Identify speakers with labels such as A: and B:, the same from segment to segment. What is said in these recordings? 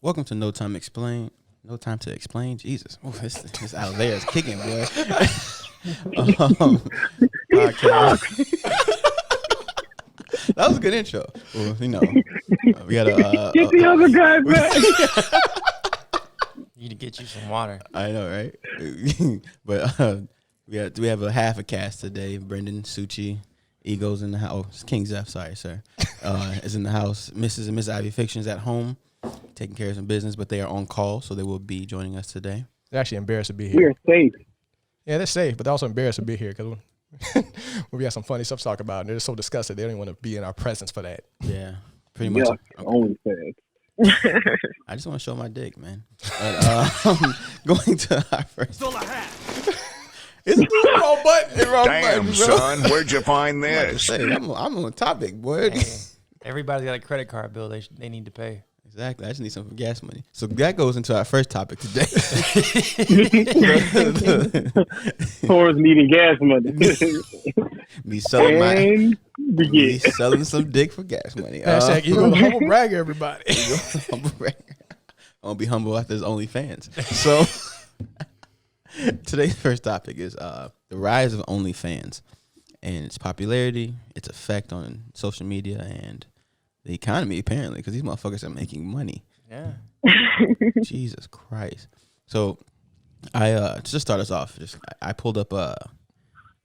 A: Welcome to No Time Explain. No Time to Explain. Jesus, this out there is kicking, boy. Podcast. That was a good intro. Well, we got a.
B: Get the other guy back.
C: Need to get you some water.
A: I know, right? But we have a half a cast today. Brendan, Suchi, Ego's in the house. King Zeph, sorry, sir, is in the house. Mrs. and Miss Ivy Fiction's at home, taking care of some business, but they are on call, so they will be joining us today.
D: They're actually embarrassed to be here.
B: We're safe.
D: Yeah, they're safe, but they're also embarrassed to be here because we have some funny stuff to talk about, and they're just so disgusted they don't even want to be in our presence for that.
A: Yeah, pretty much.
B: Yeah, Onlyfans.
A: I just want to show my dick, man. But, going to our first.
E: Stole a hat.
A: It's the wrong button. The wrong
E: Damn,
A: button, bro.
E: son, where'd you find this?
A: I'm on topic, boy.
C: Hey, everybody's got a credit card bill they need to pay.
A: Exactly. I just need some gas money. So that goes into our first topic today.
B: Towards needing gas money.
A: Me selling
B: begin.
A: selling some dick for gas money.
D: Hashtag Eagle humble brag, everybody.
A: I'm gonna be humble after this OnlyFans. So today's first topic is the rise of OnlyFans and its popularity, its effect on social media and the economy, apparently, because these motherfuckers are making money.
C: Yeah.
A: Jesus Christ. So I just start us off. I pulled up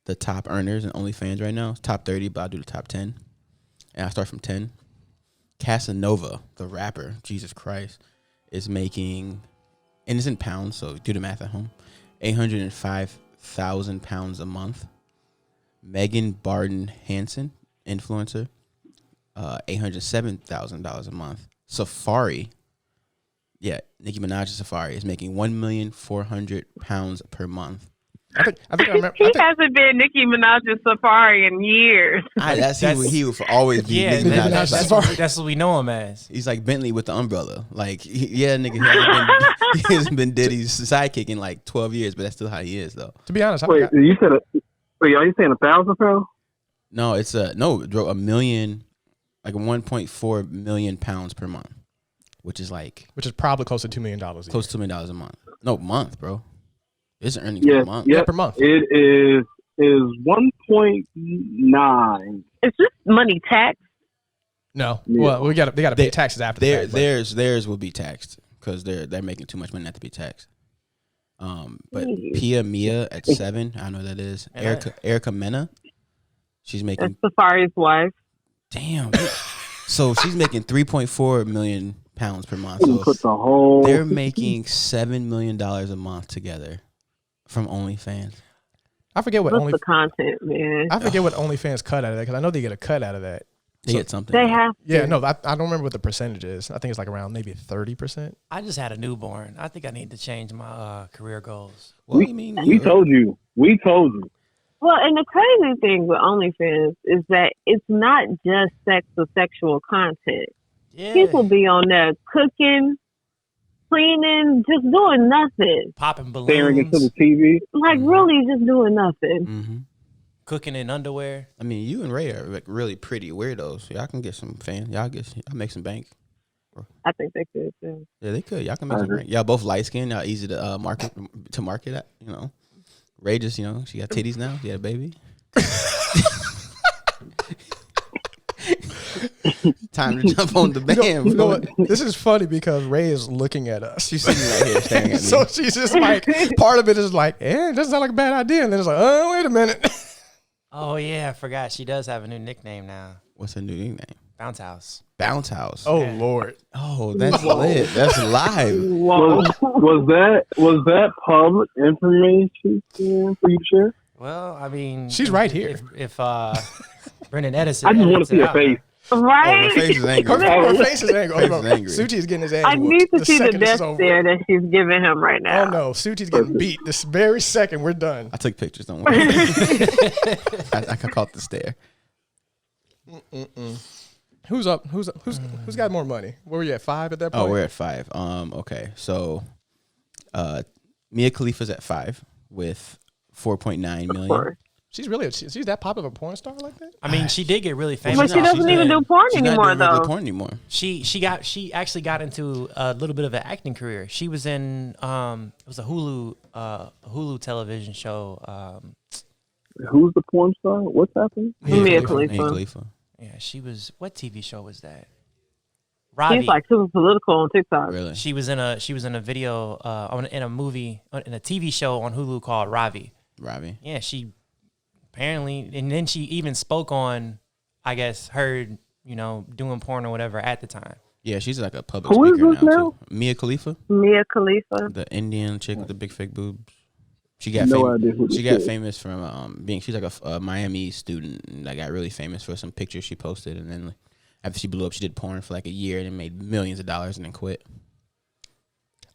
A: the top earners in OnlyFans right now. It's top 30, but I'll do the top 10. And I start from 10. Casanova, the rapper, Jesus Christ, is making, and it's in pounds, so do the math at home, 805,000 pounds a month. Megan Barden Hansen, influencer, $807,000 a month. Safari, Nicki Minaj's Safari is making 1,400,000 pounds per month.
D: I think I remember.
F: He hasn't been Nicki Minaj's Safari in years.
A: He would always be Nicki Minaj's Safari.
C: That's what we know him as.
A: He's like Bentley with the umbrella. Like, nigga, he hasn't been Diddy's sidekick in like 12 years, but that's still how he is, though.
D: To be honest,
B: Wait, you said are you saying 1,000 pounds?
A: No, it's a million, like 1.4 million pounds per month, which is
D: probably close to $2 million.
A: close to $2 million a month. No, month, bro. It's earnings per month.
D: Yeah, per month.
B: It is 1.9.
F: Is this money tax?
D: No,
B: Yeah.
D: well, they got to pay taxes after the fact, but
A: Theirs will be taxed because they're making too much money not to be taxed. But Pia Mia at 7, I know that is. Erica Mena, she's making.
F: That's Safari's wife.
A: Damn. So she's making 3.4 million pounds per month.
B: You
A: So
B: put the whole.
A: they're making $7 million a month together from OnlyFans.
D: I forget what
F: What's the content, man?
D: I forget what OnlyFans cut out of that because I know they get a cut out of that.
A: They get something.
F: They have.
D: Yeah, no, I don't remember what the percentage is. I think it's like around maybe 30%.
C: I just had a newborn. I think I need to change my career goals.
A: What do you mean?
B: We told you. We told you.
F: Well, and the crazy thing with OnlyFans is that it's not just sex or sexual content.
C: Yeah.
F: People be on there cooking, cleaning, just doing nothing.
C: Popping balloons.
B: Staring into the TV.
F: Like, really just doing nothing.
A: Mm-hmm.
C: Cooking in underwear.
A: I mean, you and Ray are like really pretty weirdos. Y'all can get some fans. Y'all make some bank.
F: I think they could, too.
A: Yeah, they could. Y'all can make some bank. Y'all both light skinned. Y'all easy to market at. You know, Ray just she got titties now. She had a baby. Time to jump on the band.
D: You know what? This is funny because Ray is looking at us.
A: She's sitting right here staring at me.
D: So she's just like, part of it is like, it doesn't sound like a bad idea. And then it's like, oh, wait a minute.
C: Oh, yeah, I forgot. She does have a new nickname now.
A: What's her new nickname?
C: Bounce House.
A: Bounce House.
D: Oh,
C: Yeah.
D: Lord.
A: Oh, that's lit. That's live.
B: Was that public information for you to share?
C: Well, I mean.
D: She's right here.
C: If Brendan Edison.
B: I just want to
C: edits
B: see
C: it
B: her
C: out,
B: face.
F: Right?
A: Her face is angry.
D: Her face is angry.
A: Face is angry.
D: Suchi's getting his ass
F: I need to
D: whooped
F: see the
D: second this
F: death
D: is over.
F: stare that she's giving him right now.
D: Oh, no. Suchi's getting beat this very second. We're done.
A: I took pictures. Don't worry. I caught the stare.
D: Who's up? Who's got more money? Where were you at, 5 at that point?
A: Oh, we're at 5. Okay, so Mia Khalifa's at 5 with 4.9 million.
D: She's that popular of a porn star like that?
C: I mean, she did get really famous.
F: But she doesn't even do porn anymore, though.
A: Porn anymore.
C: She actually got into a little bit of an acting career. She was in it was a Hulu television show.
B: Who's the porn star? What's happening?
F: Mia
A: Khalifa.
F: Khalifa.
C: Yeah, she was. What TV show was that?
F: She's
C: Ravi.
F: like super political on TikTok.
A: Really?
C: She was in a video in a movie in a TV show on Hulu called Ravi.
A: Ravi.
C: Yeah, she apparently, and then she even spoke on, I guess, her doing porn or whatever at the time.
A: Yeah, she's like a public
F: Who is
A: speaker
F: this
A: now
F: now?
A: too. Mia Khalifa,
F: Mia Khalifa.
A: the Indian chick with the big fake boobs. She got
B: idea who
A: she
B: this
A: got
B: is.
A: famous from she's like a Miami student, and like got really famous for some pictures she posted, and then after she blew up, she did porn for like a year and then made millions of dollars and then quit.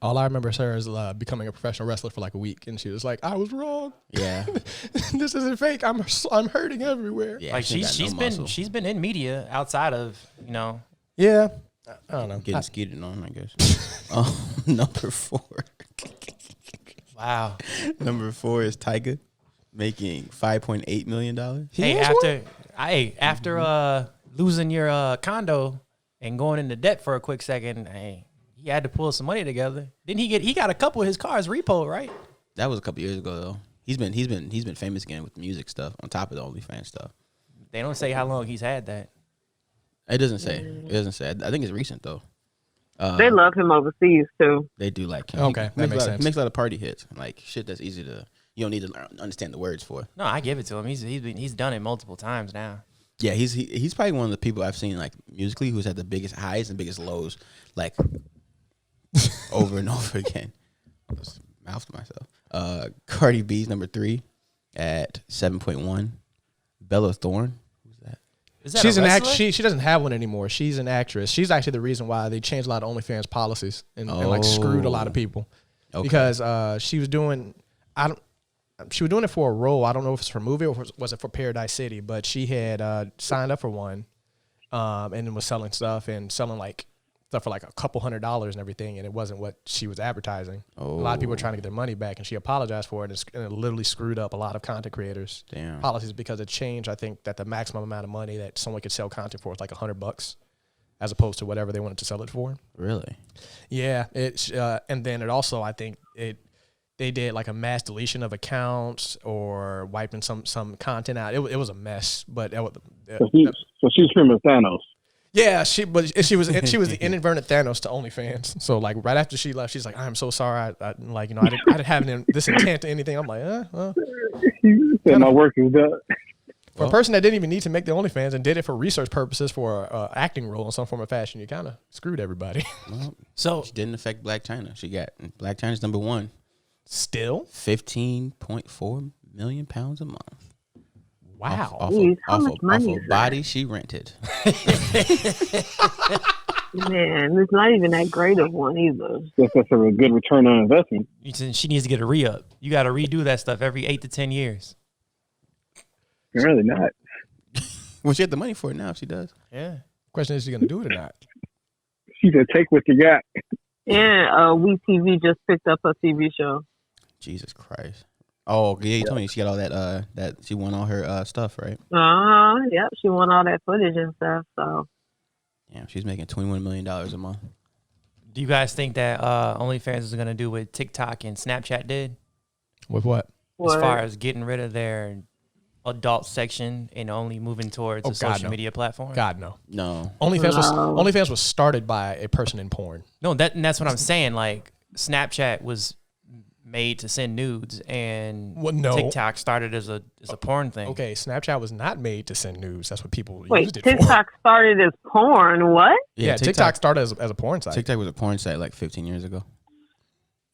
D: All I remember is her is becoming a professional wrestler for like a week, and she was like, "I was wrong.
A: Yeah,
D: This isn't fake. I'm hurting everywhere."
A: yeah.
C: Like
A: she ain't got no muscle.
C: she's been in media outside of
D: Yeah. I don't know.
A: Getting skeeted on, I guess. Number 4.
C: Wow.
A: Number 4 is Tyga, making $5.8 million.
C: Hey, after losing your condo and going into debt for a quick second, hey, he had to pull some money together. Didn't he got a couple of his cars repoed, right?
A: That was a couple years ago though. He's been famous again with music stuff on top of the OnlyFans stuff.
C: They don't say how long he's had that.
A: It doesn't say. I think it's recent though.
F: They love him overseas too.
A: They do like him.
D: Okay, that makes sense.
A: He makes a lot of party hits, like shit that's easy to you don't need to understand the words for.
C: No, I give it to him. He's done it multiple times now.
A: Yeah, he's probably one of the people I've seen like musically who's had the biggest highs and biggest lows, like over and over again. I just mouthed myself. Cardi B's number 3 at 7.1. Bella Thorne. Who's that?
C: Is that
D: She's
C: a
D: an
C: wrestler?
D: She doesn't have one anymore. She's an actress. She's actually the reason why they changed a lot of OnlyFans policies and like screwed a lot of people
A: Okay.
D: because she was doing it for a role. I don't know if it's for a movie or was it for Paradise City, but she had signed up for one and then was selling stuff and selling like stuff for like a couple $100s and everything, and it wasn't what she was advertising. A lot of people were trying to get their money back, and she apologized for it, and it literally screwed up a lot of content creators' policies because it changed. I think that the maximum amount of money that someone could sell content for is like $100, as opposed to whatever they wanted to sell it for.
A: Really?
D: Yeah, it's and then it also I think they did like a mass deletion of accounts or wiping some content out. It was a mess, but
B: So she's pretty much Thanos.
D: yeah, she was the inadvertent Thanos to OnlyFans. So like right after she left, she's like, "I'm so sorry. I didn't have this intent to anything." I'm like,
B: Said my work is done.
D: For a person that didn't even need to make the OnlyFans and did it for research purposes for an acting role in some form of fashion, you kind of screwed everybody.
A: Well,
C: So
A: she didn't affect Black China. She got Black China's number 1.
D: Still,
A: 15.4 million pounds a month.
D: wow.
F: Jeez, how much money is that?
A: body she rented.
F: Man, it's not even that great of one either.
B: That's a good return on investment.
C: she needs to get a re-up. You got to redo that stuff every 8 to 10 years.
B: Really not.
A: Well, she had the money for it now. If she does.
C: Yeah.
D: Question is, she gonna do it or not?
B: She said, "Take what you got."
F: And WeTV just picked up a TV show.
A: Jesus Christ. Oh yeah, you told me she got all that she won all her stuff, right?
F: Yep, she won all that footage and stuff. So
A: Yeah, she's making $21 million a month.
C: Do you guys think that OnlyFans is going to do what TikTok and Snapchat did?
D: With what?
C: As far as getting rid of their adult section and only moving towards a social media platform?
D: God, no.
A: No.
D: OnlyFans was started by a person in porn.
C: No, that's what I'm saying. Like, Snapchat was made to send nudes, and TikTok started as a porn thing.
D: Okay, Snapchat was not made to send nudes. That's what people used it
F: TikTok
D: for.
F: started as porn. What?
D: Yeah, TikTok started as a porn site.
A: TikTok was a porn site like 15 years ago,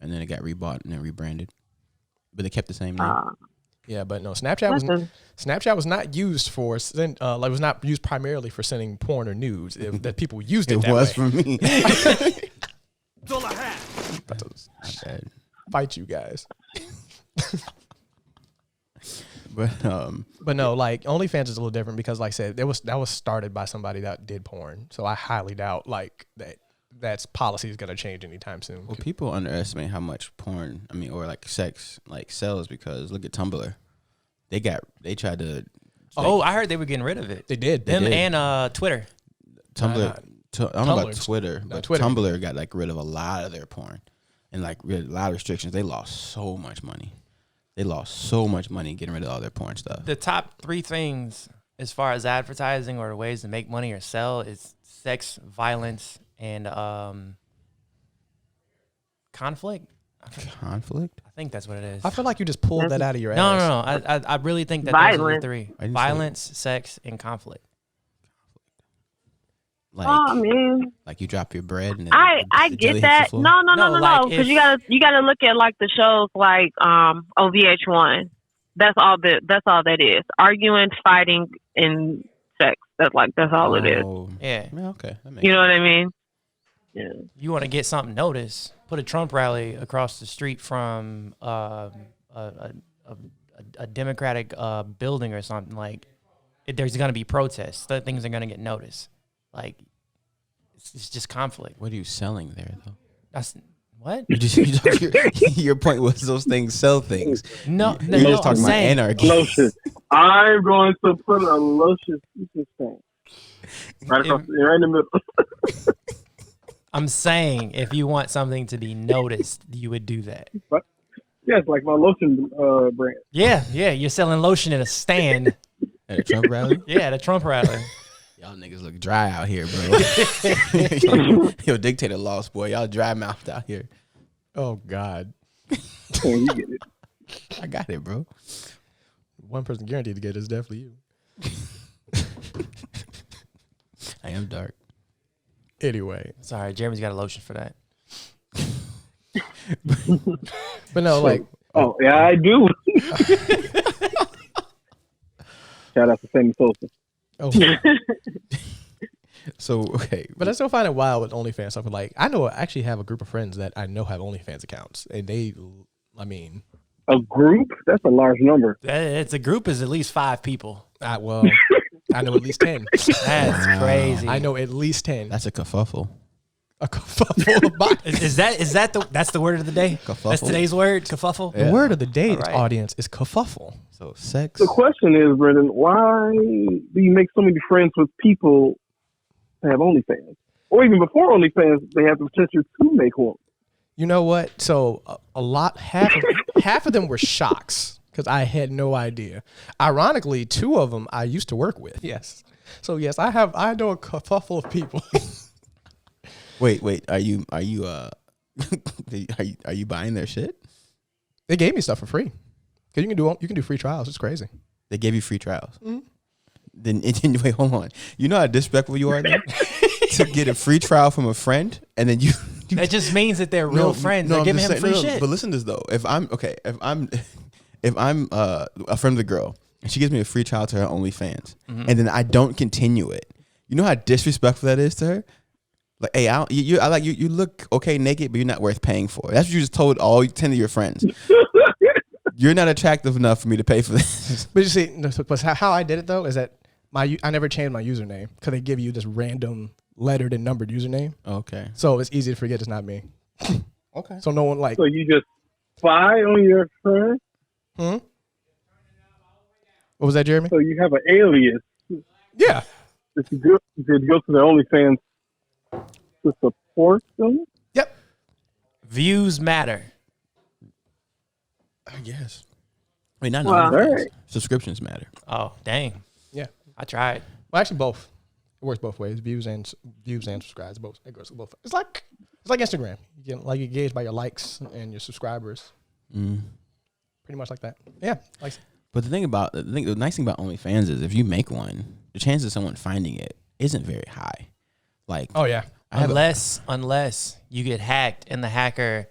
A: and then it got rebought and then rebranded, but they kept the same name.
D: Yeah, but no, Snapchat was not used for was not used primarily for sending porn or nudes. That people used it.
A: It
D: that
A: was
D: way.
A: for me.
E: That's all I have.
A: Not bad.
D: Fight you guys.
A: But
D: no, like OnlyFans is a little different because, like I said, that was started by somebody that did porn. So I highly doubt like that's policy is going to change anytime soon.
A: Well, people underestimate how much porn, or like sex, like sells because look at Tumblr. They tried to.
C: Oh, I heard they were getting rid of it.
D: They did.
C: Them
A: did.
C: and Twitter.
A: Tumblr. I don't know about
D: Tumblr's-
A: Twitter,
D: no,
A: but
D: Twitter.
A: Tumblr got like rid of a lot of their porn, and like a lot of restrictions. They lost so much money. They lost so much money getting rid of all their porn stuff.
C: The top 3 things as far as advertising or ways to make money or sell is sex, violence, and conflict.
A: Conflict.
C: I think that's what it is.
D: I feel like you just pulled that out of your
C: No,
D: ass.
C: no. I really think that those are the
F: Violence.
C: 3:
A: I didn't say
C: violence, sex, and conflict.
A: Like,
F: Oh man,
A: like you drop your bread and then
F: I
A: the jelly
F: get
A: hits
F: that.
A: the floor?
F: No,
C: No, like
F: because
C: if-
F: you gotta look at like the shows like OVH1. That's all that is. Arguing, fighting, and sex. That's all it is.
A: Oh,
C: Yeah.
A: okay. That makes
F: You know what I mean? Yeah.
C: You want to get something noticed, put a Trump rally across the street from a Democratic building or something. Like, there's going to be protests. That things are going to get noticed. Like, it's just conflict.
A: What are you selling there, though?
C: That's what?
A: Your point was those things sell things.
C: No,
A: You're just
C: I'm
A: talking about
C: saying.
A: anarchy.
B: Lotion. I'm going to put a lotion thing right in the middle.
C: I'm saying if you want something to be noticed, you would do that.
B: Yes, like my lotion brand.
C: Yeah, you're selling lotion at a stand.
A: At a Trump rally?
C: Yeah, at a Trump rally.
A: Y'all niggas look dry out here, bro. Yo, dictator lost, boy. Y'all dry mouthed out here.
D: Oh God.
B: Oh, you get it.
A: I got it, bro.
D: One person guaranteed to get it is definitely you.
A: I am dark.
D: Anyway,
C: Sorry, Jeremy's got a lotion for that.
D: but no, like
B: Oh, yeah, I do. Shout out to Sammy Sosa.
D: oh,
A: So, okay.
D: but I still find it wild with OnlyFans stuff. Like I actually have a group of friends that I know have OnlyFans accounts, and I mean,
B: A group? That's a large number.
C: It's a group is at least 5 people.
D: I know at least 10.
C: That's crazy.
D: I know at least 10.
A: That's a kerfuffle.
D: A kerfuffle of bodies.
C: Is that that's the word of the day?
A: Kerfuffle.
C: That's today's word, kerfuffle.
D: The word of the day,
C: All right.
D: audience, is kerfuffle.
A: So, sex.
B: The question is, Brendan, why do you make so many friends with people that have OnlyFans? Or even before OnlyFans, they have the potential to make one.
D: You know what? So half of them were shocks because I had no idea. Ironically, 2 of them I used to work with. Yes. So yes, I know a kerfuffle of people.
A: Wait. Are you are you buying their shit?
D: They gave me stuff for free. Cause you can do free trials. It's crazy.
A: They gave you free trials. Then wait, hold on. You know how disrespectful you are then? To get a free trial from a friend and then you
C: That just means that they're real friends. They're
A: I'm
C: giving
A: just
C: him
A: saying-
C: free shit.
A: But listen to this though. If I'm a friend of the girl and she gives me a free trial to her OnlyFans and then I don't continue it, you know how disrespectful that is to her? Like, hey, you look okay naked, but you're not worth paying for. That's what you just told all 10 of your friends. You're not attractive enough for me to pay for this.
D: But you see, but how I did it though is that I never changed my username because they give you this random lettered and numbered username,
A: Okay.
D: so it's easy to forget it's not me.
A: Okay.
D: So no one like.
B: So you just spy on your friend?
D: What was that, Jeremy?
B: So you have an alias.
D: Yeah.
B: Did you go to the OnlyFans to support them?
D: Yep.
C: Views matter.
A: I guess. Wait, not
F: Wow.
A: OnlyFans.
B: Alright.
A: Subscriptions matter.
C: Oh, dang.
D: Yeah.
C: I tried.
D: Well, actually, both. It works both ways. Views and subscribes. Both. It goes both. It's like Instagram. You get you gauge by your likes and your subscribers. Pretty much like that. Yeah. Like.
A: But the nice thing about OnlyFans is if you make one, the chance of someone finding it isn't very high. Like,
D: Oh yeah.
C: Unless you get hacked and the hacker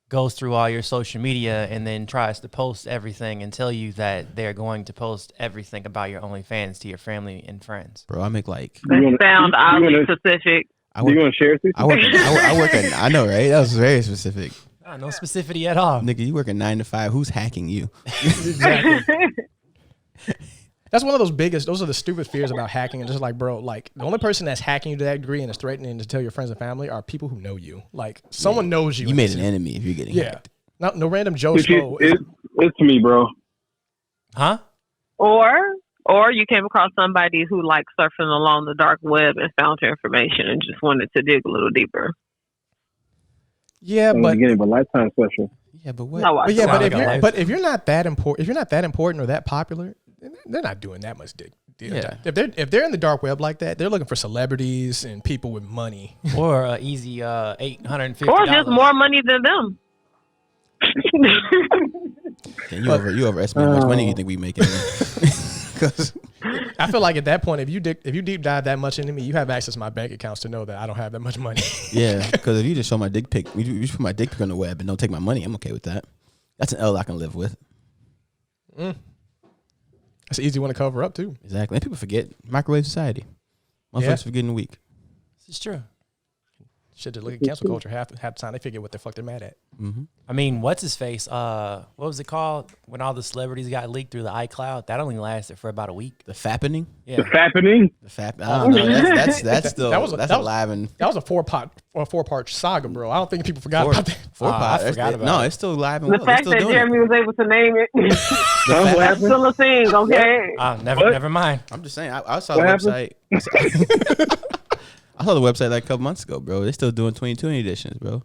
C: goes through all your social media and then tries to post everything and tell you that they're going to post everything about your OnlyFans to your family and friends.
A: bro, I make like
F: That sound oddly specific.
B: Do you want to share this?
A: I work at I know, right? That was very specific.
C: No specificity at all.
A: Nigga, you work a 9 to 5. Who's hacking you?
D: Exactly. That's one of those are the stupid fears about hacking. And just like, bro, like the only person that's hacking you to that degree and is threatening to tell your friends and family are people who know you. Like someone knows you.
A: You made an enemy if you're getting
D: Yeah.
A: hacked.
D: No random Joe
B: It's
D: Schmo.
B: it's me, bro.
C: Huh?
F: Or you came across somebody who like surfing along the dark web and found your information and just wanted to dig a little deeper.
D: Yeah,
B: In the
D: but
B: beginning of a Lifetime special.
A: Yeah, but what?
F: No, I
D: yeah, but
F: don't.
D: if you're not that important or that popular, they're not doing that much dick.
A: Yeah.
D: If they're in the dark web like that, they're looking for celebrities and people with money.
C: Or easy $850.
F: Or just more money than them.
A: And you overestimate how much money you think we making. Because
D: I feel like at that point, if you deep dive that much into me, you have access to my bank accounts to know that I don't have that much money.
A: yeah, because if you just show my dick pic, you just put my dick pic on the web and don't take my money, I'm okay with that. That's an L I can live with.
D: That's an easy one to cover up too.
A: Exactly. And people forget microwave society. Motherfuckers forgetting the week.
C: This is true.
D: Shit, to look at cancel culture half the time they forget what the fuck they're mad at.
A: Mm-hmm.
C: I mean, what's his face? What was it called when all the celebrities got leaked through the iCloud? That only lasted for about a week.
A: The fappening.
C: Yeah.
B: The fappening?
A: The fap. I don't know. That's still that's alive and
D: That was a four-part saga, bro. I don't think people forgot about that.
A: I forgot about no, it's still alive and
F: The
A: well.
F: fact that Jeremy was able to name it, that's still a thing, okay?
C: Never mind.
A: I'm just saying. I saw the website. I saw the website like a couple months ago, bro. They're still doing 2020 editions, bro.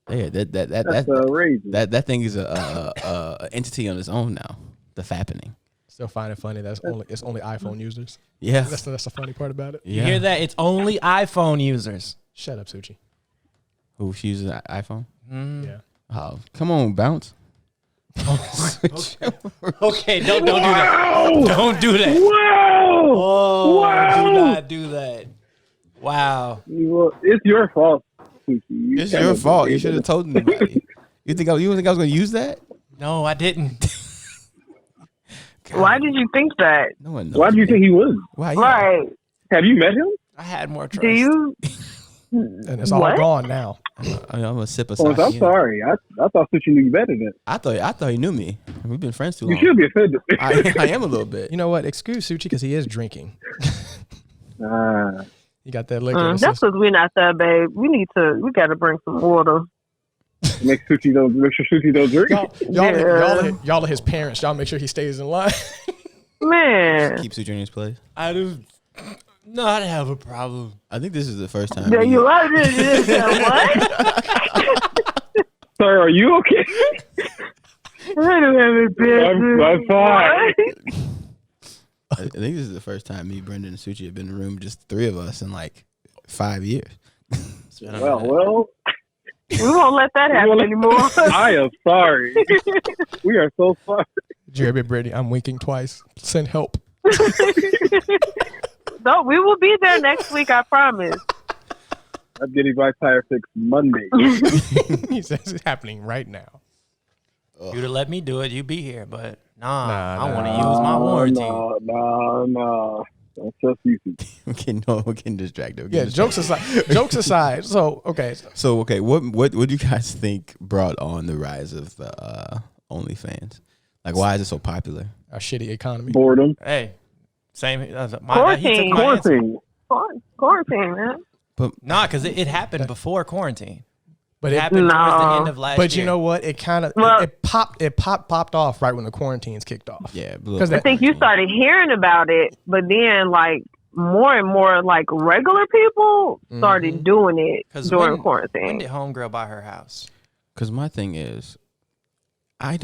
A: Yeah,
B: That's outrageous.
A: that thing is a entity on its own now. The fappening.
D: Still find it funny that it's only iPhone users.
A: Yeah,
D: That's the funny part about it.
A: yeah.
C: You hear that? It's only iPhone users.
D: Shut up, Suchi.
A: Who she uses an iPhone?
D: Yeah.
A: Oh, come on, bounce.
C: Okay, don't do that. Don't do that.
B: Wow!
C: Oh,
B: Wow.
C: do not do that. Wow.
B: Well, it's your fault.
A: It's your fault. You should have told anybody. You think I was going to use that?
C: No, I didn't.
F: Why did you think that?
A: No one knows.
B: Why do you think he was?
A: Why? Yeah.
F: Right.
B: Have you met him?
C: I had more trust.
F: Do you?
D: And it's all
F: What?
D: gone now.
A: I'm gonna sip a
B: Oh,
A: sake.
B: I'm sorry. I thought that you knew better than that.
A: I thought he knew me. We've been friends too
B: You
A: long.
B: should be offended.
A: I am a little bit.
D: You know what? Excuse Suchi because he is drinking.
B: Ah.
D: You got that liquor. in his
F: That's
D: system.
F: because we're not that, babe. We got to bring some water.
B: Make sure Suchi don't drink.
D: Y'all are his parents. Y'all make sure he stays in line.
F: Man.
A: Keep Suture in his place.
C: I do not have a problem.
A: I think this is the first time.
F: Yeah,
A: we-
F: you are what?
B: Sir, are you okay?
F: I don't have a business.
B: I'm fine.
A: I think this is the first time me, Brendan, and Suchi have been in a room, just three of us in like 5 years.
B: Well,
F: We won't let that happen anymore.
B: I am sorry. We are so sorry.
D: Jeremy Brady, I'm winking twice. Send help.
F: No, we will be there next week, I promise.
B: I'm getting my tire fixed Monday.
D: He says it's happening right now.
C: You'd have let me do it, you'd be here. But
D: Nah,
C: I want to use my warranty.
B: No. Don't trust you.
A: We're getting distracted.
D: Yeah, jokes aside. So, okay.
A: So what do you guys think brought on the rise of the OnlyFans? Like, why is it so popular?
D: Our shitty economy.
B: Boredom.
C: Hey, same. He took
F: Quarantine.
C: my answer.
F: Quarantine, man.
C: Nah, because it happened before quarantine.
D: But
C: It happened towards the end of last year.
D: But you know what? It kind of
F: Well-
D: it popped off right when the quarantines kicked off.
A: Yeah,
D: Because
F: I think you started hearing about it, but then like more and more like regular people started doing it
C: 'Cause
F: during
C: when
F: quarantine.
C: did homegirl buy her house?
A: Because my thing is, I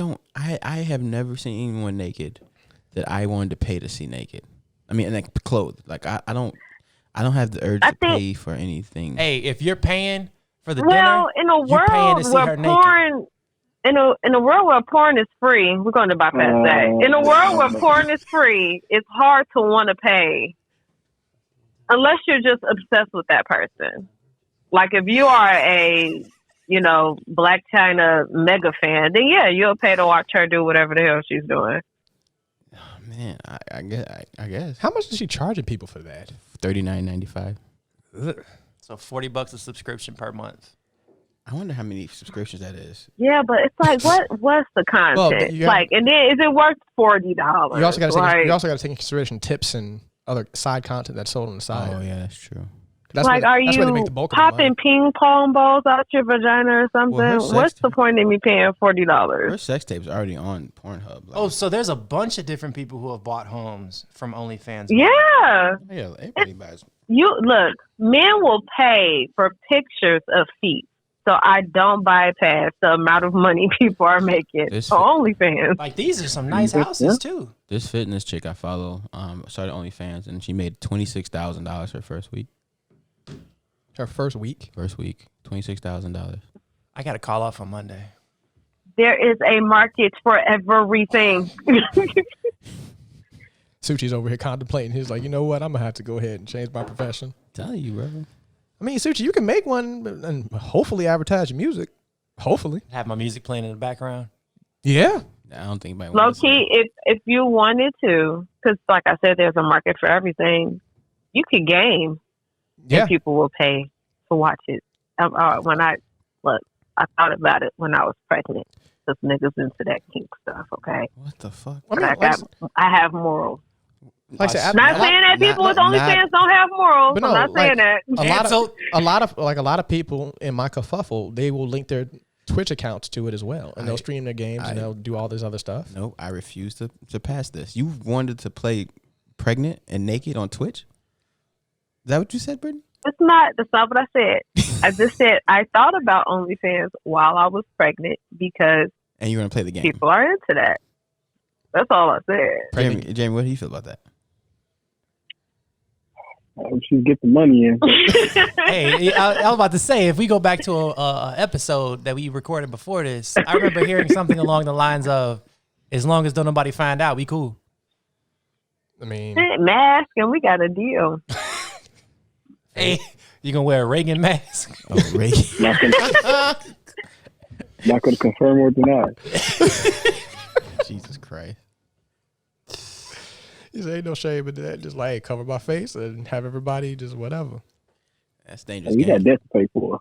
A: have never seen anyone naked that I wanted to pay to see naked. I mean, like clothed. Like I don't have the urge to pay for anything.
C: Hey, if you're paying for the
F: Well,
C: dinner,
F: in a
C: you're paying to
F: world
C: see
F: where
C: her naked.
F: porn, in a world where porn is free, we're going to bypass that. In a world where porn is free, it's hard to want to pay, unless you're just obsessed with that person. Like if you are a Black China mega fan, then yeah, you'll pay to watch her do whatever the hell she's doing.
A: Oh, man, I guess
D: How much is she charging people for that?
A: $39.95.
C: so $40 a subscription per month.
A: I wonder how many subscriptions that is.
F: Yeah, but it's like, what's the content?
D: you gotta-
F: And then is it worth $40?
D: You also got to
F: Like,
D: take into consideration tips and other side content that's sold on the side.
A: Oh yeah, that's true.
D: That's
F: Like,
D: where,
F: are
D: that's where they make
F: you
D: the bulk of the money.
F: popping ping pong balls out your vagina or something?
A: Well, her sex
F: What's the
A: tape-
F: point in me paying $40?
A: Her sex tape's already on Pornhub. Like,
C: Oh, so there's a bunch of different people who have bought homes from OnlyFans.
F: Yeah.
A: yeah, everybody buys.
F: You look, men will pay for pictures of feet. So I don't bypass the amount of money people are making
A: This-
F: on OnlyFans.
C: Like these are some nice houses too.
A: This fitness chick I follow started OnlyFans, and she made $26,000 her first week.
D: Her first week.
A: $26,000.
C: I got to call off on Monday.
F: There is a market for everything.
D: Suchi's over here contemplating. He's like, you know what? I'm gonna have to go ahead and change my profession.
A: Telling you, bro.
D: I mean, Suchi, you can make one and hopefully advertise your music. Hopefully.
C: Have my music playing in the background.
D: Yeah.
A: I don't think anybody
F: Low
A: wants to
F: key, if you wanted to, because like I said, there's a market for everything. You could game,
D: Yeah.
F: and people will pay to watch it. I thought about it when I was pregnant. Because niggas into that kink stuff. Okay,
A: What the fuck?
D: I mean,
F: I have morals.
D: like I said,
F: Not saying that people with
A: not-
F: OnlyFans don't have morals.
D: But no,
F: I'm not saying
D: like,
F: that.
D: a lot of people in my kerfuffle, they will link their Twitch accounts to it as well, and they'll stream their games and they'll do all this other stuff.
A: No, I refuse to pass this. You wanted to play pregnant and naked on Twitch? Is that what you said, Brittany?
F: That's not what I said. I just said I thought about OnlyFans while I was pregnant because
A: And you're gonna play the game.
F: people are into that. That's all I said.
A: Jamie, what do you feel about that?
B: She get the money in.
C: Hey, I was about to say, if we go back to a episode that we recorded before this, I remember hearing something along the lines of, as long as don't nobody find out, we cool.
D: I mean,
F: Mask and we got a deal.
C: Hey, you gonna wear a Reagan mask?
A: Oh, Ray.
B: Not going to confirm or deny.
A: Jesus Christ.
D: he said, ain't no shame in that. Just like cover my face and have everybody just whatever.
A: That's dangerous.
B: You got
A: game.
B: that to pay for.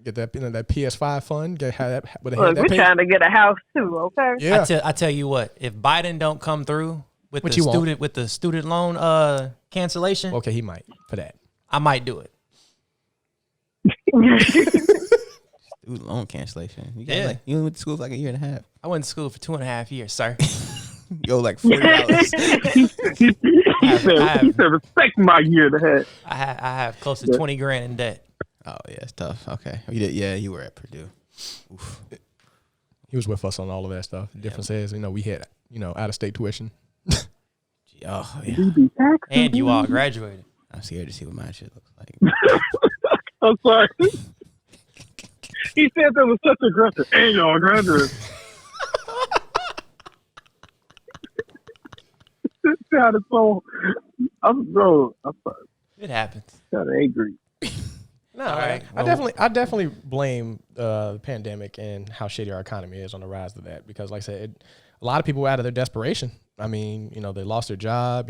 D: Get that, that PS5 fund. Get have that. Would they
F: Look,
D: have that
F: we're
D: paid?
F: trying to get a house too, okay?
D: Yeah.
C: I tell you what, if Biden don't come through with
D: What
C: the
D: you want?
C: student loan cancellation,
D: Okay, he might for that.
C: I might do it.
A: Student loan cancellation. You
C: Yeah.
A: you went to school for like a year and a half.
C: I went to school for 2.5 years, sir.
A: Yo, like $40.
B: He said, respect my year and a half.
C: I have close to 20 grand in debt.
A: Oh yeah, it's tough. Okay, you did. Yeah, you were at Purdue. Oof.
D: He was with us on all of that stuff. The difference is, we had, out of state tuition.
A: Oh yeah.
C: And you all graduated.
A: I'm scared to see what my shit looks like.
B: I'm sorry. He said that was such aggressive. Ain't no aggressive. It sounded so. I'm sorry.
C: It happens.
B: Kind of angry.
D: No,
C: All right.
D: I definitely blame the pandemic and how shitty our economy is on the rise of that. Because, like I said, a lot of people were out of their desperation. I mean, they lost their job.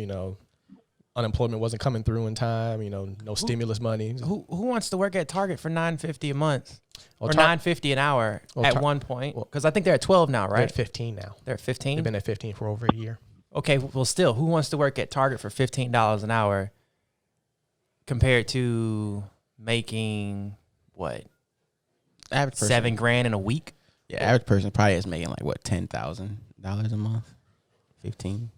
D: Unemployment wasn't coming through in time. No stimulus money.
C: Who wants to work at Target for $9.50 a month
D: Well,
C: or $9.50 an hour at one point? Because I think they're at 12 now,
D: They're
C: right?
D: at 15 now.
C: They're at 15.
D: They've been at 15 for over a year.
C: Okay, well, still, who wants to work at Target for $15 an hour compared to making what
A: Average person.
C: $7,000 in a week?
A: Yeah, average person probably is making like what $10,000 a month, 15,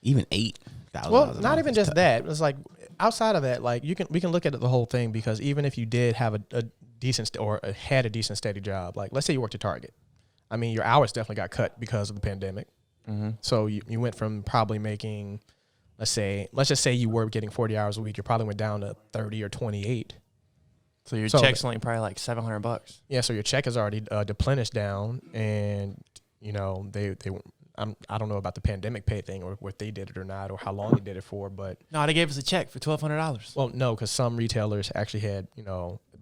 A: even $8,000.
D: Well, not even just that. It's like outside of that, like we can look at the whole thing because even if you did have a decent had a decent steady job, like let's say you worked at Target, I mean your hours definitely got cut because of the pandemic.
C: Mm-hmm.
D: So you went from probably making, let's just say you were getting 40 hours a week, you probably went down to 30 or 28.
C: So your
D: So-
C: check's only probably like $700.
D: Yeah, so your check is already deplenished down, and I don't know about the pandemic pay thing or what they did it or not or how long they did it for, but
C: No, they gave us a check for $1,200.
D: well, no, because some retailers actually had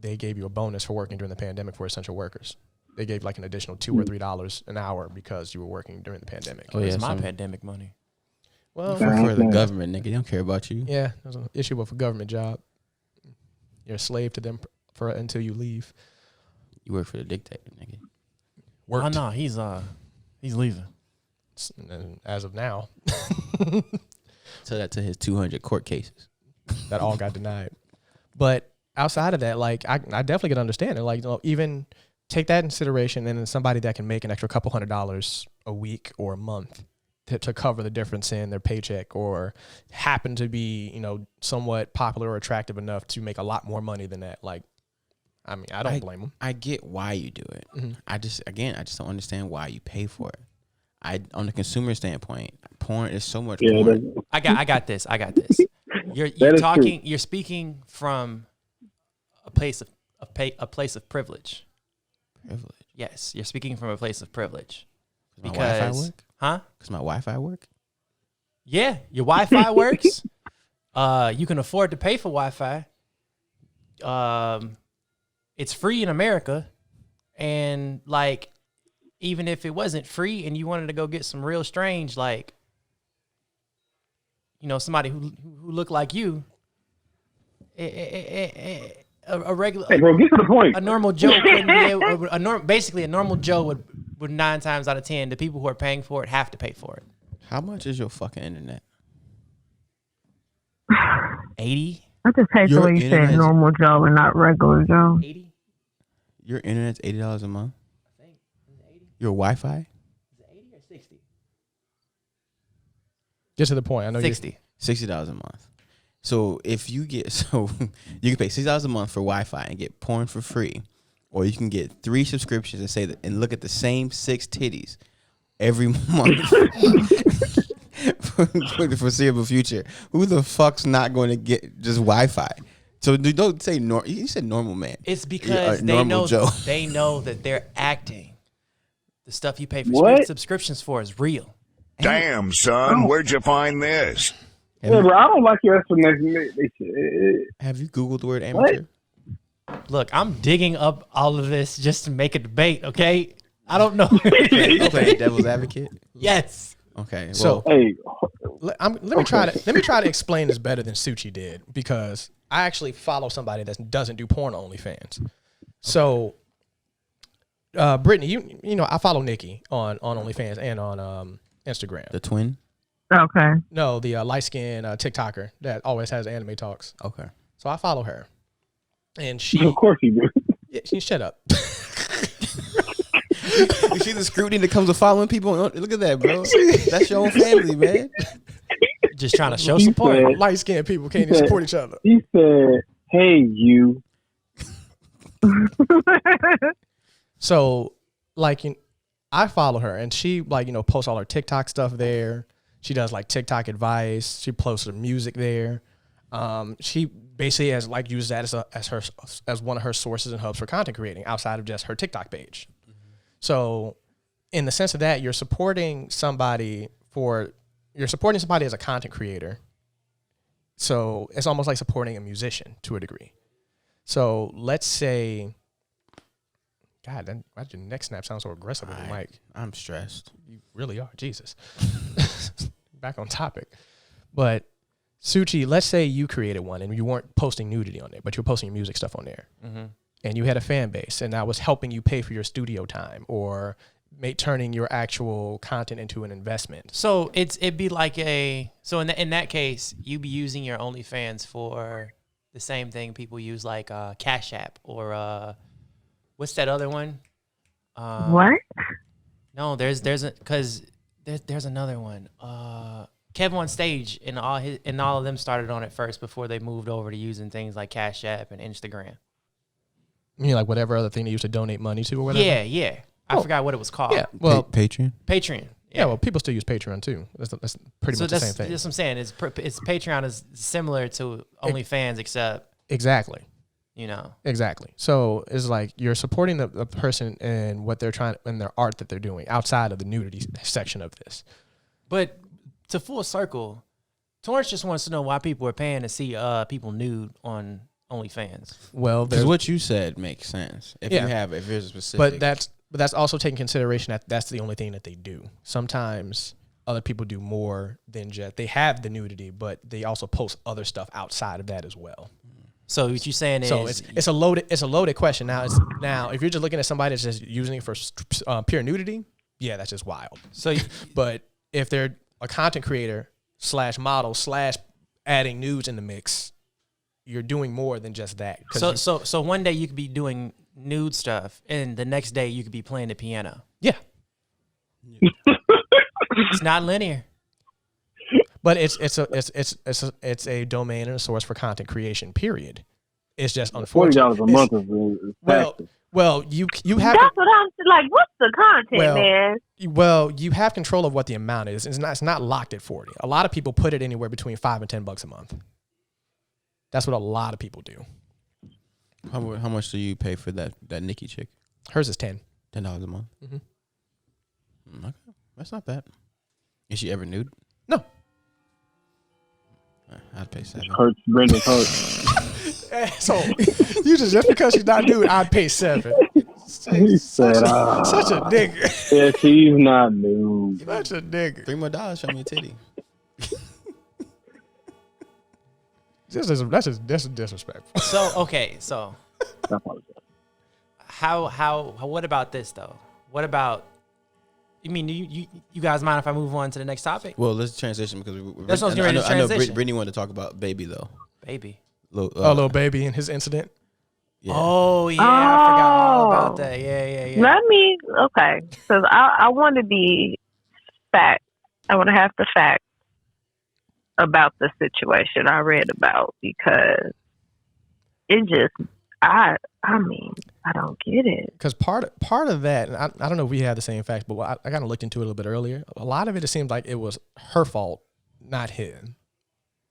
D: they gave you a bonus for working during the pandemic for essential workers. They gave like an additional $2 or $3 an hour because you were working during the pandemic.
A: Oh, yeah,
C: It's my
A: some-
C: pandemic money.
D: Well,
A: for the government, nigga. They don't care about you.
D: yeah, there's an issue with a government job. You're a slave to them until you leave.
A: You work for the dictator, nigga.
C: Oh no, he's leaving.
D: And as of now,
A: Tell that to his 200 court cases.
D: that all got denied. But outside of that, like I definitely can understand it. Like, even take that in consideration, and then somebody that can make an extra couple $100 a week or a month to cover the difference in their paycheck, or happen to be, somewhat popular or attractive enough to make a lot more money than that. Like, I mean, I don't blame them.
A: I get why you do it.
D: Mm-hmm.
A: I just don't understand why you pay for it. On the consumer standpoint, porn is so much porn.
C: I got this. You're speaking from a place of privilege.
A: Privilege.
C: Yes, you're speaking from a place of privilege.
A: My Wi-Fi work?
C: Huh?
A: Because my Wi-Fi work?
C: Yeah, your Wi-Fi works. You can afford to pay for Wi-Fi. It's free in America, and like, even if it wasn't free and you wanted to go get some real strange, like, somebody who looked like you, a regular,
B: Hey, bro, get to the point.
C: a normal Joe wouldn't be able, basically a normal Joe would 9 times out of 10, the people who are paying for it have to pay for it.
A: How much is your fucking internet?
C: 80?
F: I just hate the
A: Your
F: way you said
A: internet's-
F: normal Joe and not regular Joe.
C: 80?
A: Your internet's $80 a month? Your Wi-Fi?
C: 80 or 60?
D: Get to the point. I know
C: 60.
A: $60 a month. So if you get you can pay $60 a month for Wi-Fi and get porn for free, or you can get 3 subscriptions and look at the same 6 titties every month for the foreseeable future. Who the fuck's not going to get just Wi-Fi? So don't say you said normal man.
C: It's because they
A: normal
C: know
A: Joe.
C: they know that they're acting. The stuff you pay for
B: What?
C: subscriptions for is real.
E: Damn, son, where'd you find this?
B: Yeah, bro, I don't like your explanation.
A: Have you Googled the word amateur?
C: Look, I'm digging up all of this just to make a debate, okay? I don't know.
A: Okay, devil's advocate.
C: Yes.
A: Okay, well,
D: So
B: Hey,
D: let me try to explain this better than Suchi did, because I actually follow somebody that doesn't do porn on OnlyFans. So, Brittany, I follow Nikki on OnlyFans and on Instagram.
A: the twin.
F: Okay.
D: No, the light skinned TikToker that always has anime talks.
A: Okay.
D: So I follow her, and she.
B: of course you do.
D: Yeah, shut up.
A: You see the scrutiny that comes with following people? Look at that, bro. That's your own family, man.
C: Just trying to show
B: He
C: support.
B: said-
D: Light skinned people can't even support each other.
B: He said, "Hey, you."
D: So, like, I follow her, and she posts all her TikTok stuff there. She does like TikTok advice. She posts her music there. She basically uses that as one of her sources and hubs for content creating outside of just her TikTok page. Mm-hmm. So, in the sense of that, you're supporting somebody as a content creator. So it's almost like supporting a musician to a degree. So let's say, God, why did your neck snap sound so aggressive with the mic?
A: I'm stressed.
D: You really are. Jesus. Back on topic. But Suchi, let's say you created one and you weren't posting nudity on there, but you were posting your music stuff on there.
C: Mm-hmm.
D: And you had a fan base, and that was helping you pay for your studio time or turning your actual content into an investment.
C: So it'd be like in that case, you'd be using your OnlyFans for the same thing people use, like Cash App or what's that other one?
F: What?
C: No, there's another one. Kev on Stage and all of them started on it first before they moved over to using things like Cash App and Instagram.
D: You mean like whatever other thing they used to donate money to or whatever?
C: Yeah. I forgot what it was called.
D: Yeah. Well,
A: Patreon.
C: Patreon.
D: yeah. Well, people still use Patreon too. That's pretty much the same thing.
C: That's what I'm saying. It's Patreon is similar to OnlyFans, except
D: Exactly.
C: know.
D: Exactly. So it's like you're supporting the person and what they're trying and their art that they're doing outside of the nudity section of this.
C: But to full circle, Torrance just wants to know why people are paying to see people nude on OnlyFans.
D: Well,
A: Because what you said makes sense. If there's a specific.
D: but that's also taking consideration that that's the only thing that they do. Sometimes other people do more than just they have the nudity, but they also post other stuff outside of that as well.
C: So what you're saying
D: So
C: is
D: it's a loaded question. Now if you're just looking at somebody that's just using it for pure nudity, yeah, that's just wild.
C: so
D: But if they're a content creator / model / adding nudes in the mix, you're doing more than just that.
C: So one day you could be doing nude stuff, and the next day you could be playing the piano.
D: Yeah.
C: It's not linear.
D: But it's a domain and a source for content creation. Period. It's just unfortunate.
B: $40 a month is
D: well, you have.
F: That's what I'm like. What's the content, man?
D: Well, you have control of what the amount is. It's not locked at 40. A lot of people put it anywhere between $5 and $10 a month. That's what a lot of people do.
A: How much do you pay for that Nikki chick?
D: Hers is $10
A: a month. Mm-hmm. Okay, that's not bad. Is she ever nude?
D: No.
A: I'd pay $7.
B: Hurts, Brendan hurts.
D: So you just because she's not nude, I'd pay $7.
B: He said,
D: Such a nigga.
B: Yeah, she's not nude.
D: Such a nigga.
A: $3 more, show me a titty.
D: That's just disrespectful.
C: So what about this though? What about? You mean you guys mind if I move on to the next topic?
A: Well, let's transition because
C: That's what I was getting ready to transition.
A: I know Brittany wanted to talk about Baby though.
C: Baby.
A: Lil
D: Baby and his incident.
A: Yeah.
C: Oh yeah, I forgot all about that. Yeah.
F: Let me because I want to be fact. I want to have the facts about the situation I read about because it just I mean I don't get it.
D: Because part of that, and I don't know if we have the same facts, but I kind of looked into it a little bit earlier. A lot of it seemed like it was her fault, not his.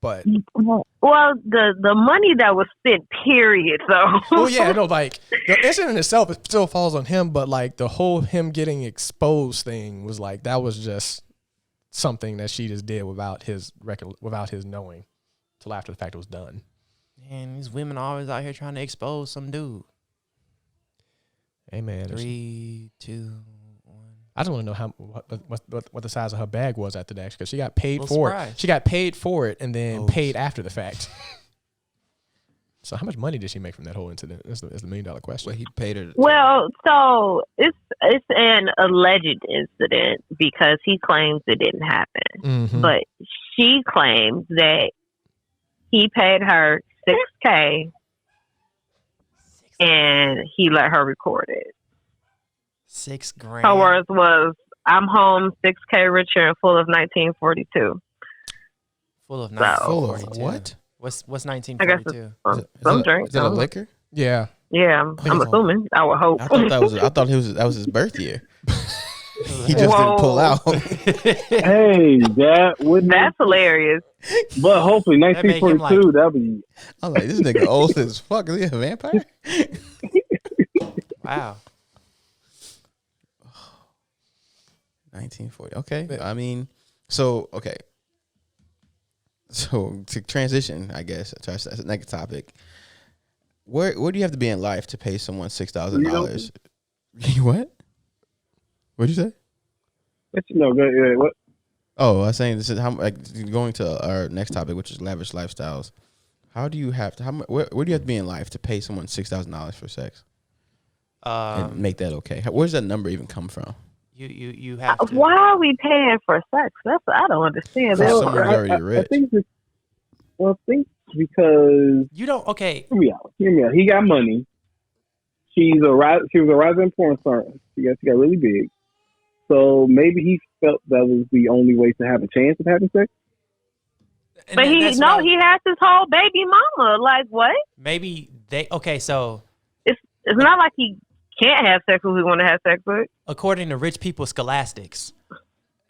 D: But
F: well, the money that was spent, period. Though.
D: Oh yeah, no, like the incident itself, it still falls on him. But like the whole him getting exposed thing was like that was just something that she just did without his knowing, till after the fact it was done.
C: Man, these women are always out here trying to expose some dude.
D: Hey man,
C: 3, 2, 1.
D: I just want to know what the size of her bag was after that because she got paid for
C: surprise.
D: it. She got paid for it and then paid after the fact. So how much money did she make from that whole incident? That's the $1 million question.
A: Well, he paid her.
F: Well, so it's an alleged incident because he claims it didn't happen,
D: Mm-hmm.
F: but she claims that he paid her $6,000 and he let her record it.
C: $6,000.
F: Her words was, "I'm home, $6,000 richer and full of 1942."
C: Full of
A: Full
C: 1942.
A: of what?
C: What's
F: I guess
C: 1942?
F: it's some drink.
A: Is that a liquor?
D: Yeah.
F: Yeah, I'm assuming. I would hope.
A: I thought that was his birth year. He just didn't pull out.
B: Hey,
F: That's hilarious.
B: But hopefully,
C: That make him
B: 1942, that'll be.
A: I'm like, this nigga old as fuck. Is he a vampire?
C: Wow.
A: 1940. Okay. I mean, okay. So to transition, I guess, that's the next topic. Where do you have to be in life to pay someone $6,000? What? What'd you say?
B: No, go ahead. What?
A: Oh, I was saying this is going to our next topic, which is lavish lifestyles. How do you have to? Where do you have to be in life to pay someone $6,000 for sex and make that okay? Where does that number even come from?
C: You have to.
F: Why are we paying for sex? I don't understand.
A: Someone's already rich.
B: I think because
C: You don't. Okay.
B: Hear me out. He got money. She was a rising porn star. She got really big. So maybe he felt that was the only way to have a chance of having sex.
F: But he has his whole baby mama. Like what?
C: Maybe they. Okay, so
F: It's not like he can't have sex with who he want to have sex with.
C: according to rich people scholastics,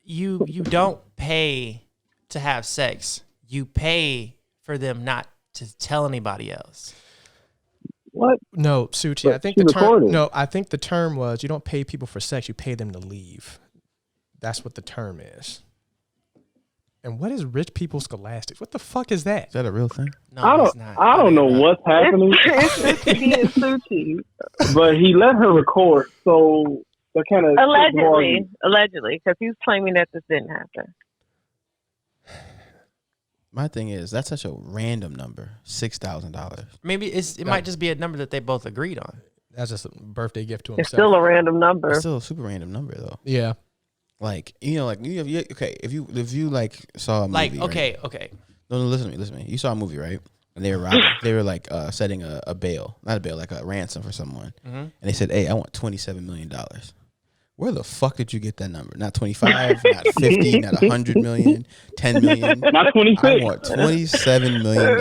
C: you don't pay to have sex. You pay for them not to tell anybody else.
B: What?
D: No, Suchi.
B: But
D: I think
B: she
D: the term.
B: recorded.
D: No, I think the term was you don't pay people for sex. You pay them to leave. That's what the term is. And what is rich people scholastics? What the fuck is that?
A: Is that a real thing?
C: No, it's not.
B: I don't know what's happening,
F: It's being sushi.
B: but he let her record. So that kind of
F: Allegedly, because he's claiming that this didn't happen.
A: My thing is that's such a random number, $6,000.
C: Maybe it might just be a number that they both agreed on.
D: That's just a birthday gift to
F: It's
D: himself.
F: still a random number.
A: It's still a super random number though.
D: Yeah.
A: Like okay, if you like saw a movie,
C: Like okay.
A: No, listen to me. You saw a movie, right? and they were robbing. They were like setting a bail, not a bail, like a ransom for someone. And they said, "Hey, I want $27 million." Where the fuck did you get that number? Not 25, not 50, not 100 million, 10 million.
B: Not 26.
A: I want $27 million.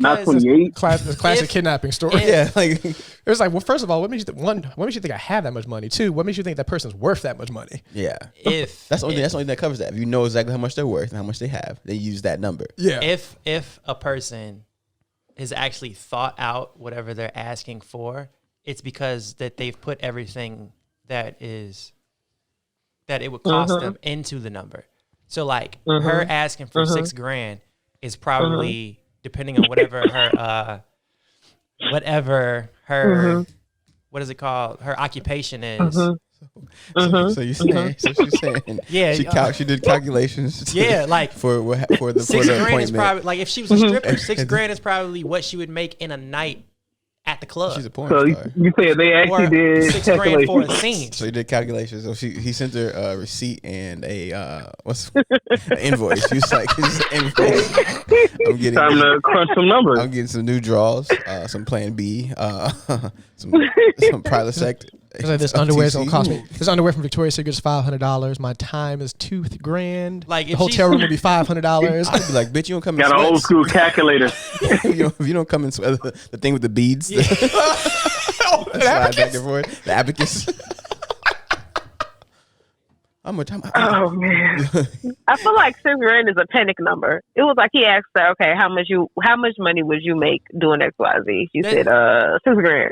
B: Not
C: Because
B: 28.
D: Classic kidnapping story.
A: Yeah, like
D: It was like, well, first of all, what makes you what makes you think I have that much money? Two, what makes you think that person's worth that much money?
A: yeah.
C: if
A: That's the only thing that covers that. If you know exactly how much they're worth and how much they have, they use that number.
D: Yeah.
C: if a person has actually thought out whatever they're asking for, it's because that they've put everything that it would cost them into the number. So like her asking for $6,000 is probably depending on whatever her what is it called? Her occupation is.
A: So she's saying,
C: Yeah,
A: she did calculations.
C: Yeah, like
A: for the
C: $6,000 is
A: appointment.
C: probably like if she was a stripper, $6,000 is probably what she would make in a night at the club.
A: She's a porn
B: So
A: star.
B: you said they actually
C: Or
B: did
C: $6,000 for a
B: calculations.
C: scene.
A: So he did calculations. So he sent her a receipt and a an invoice. She was like, "This is an invoice. I'm getting
B: Time to crunch some numbers.
A: I'm getting some new draws, some Plan B, some Prilosec.
D: It's like this underwear is gonna cost me. This underwear from Victoria's Secret is $500. My time is $2,000.
C: Like,
D: the
C: if
D: hotel room will be $500.
A: I'd be like, bitch, you don't come in
B: Got an old
A: sweats.
B: school calculator.
A: If you don't come in sweats, the thing with the beads. The slide back and forth. The abacus. How much time?
F: Oh man, I feel like $6,000 is a panic number. It was like he asked her, okay, how much money would you make doing X, Y, Z? She said, $6,000.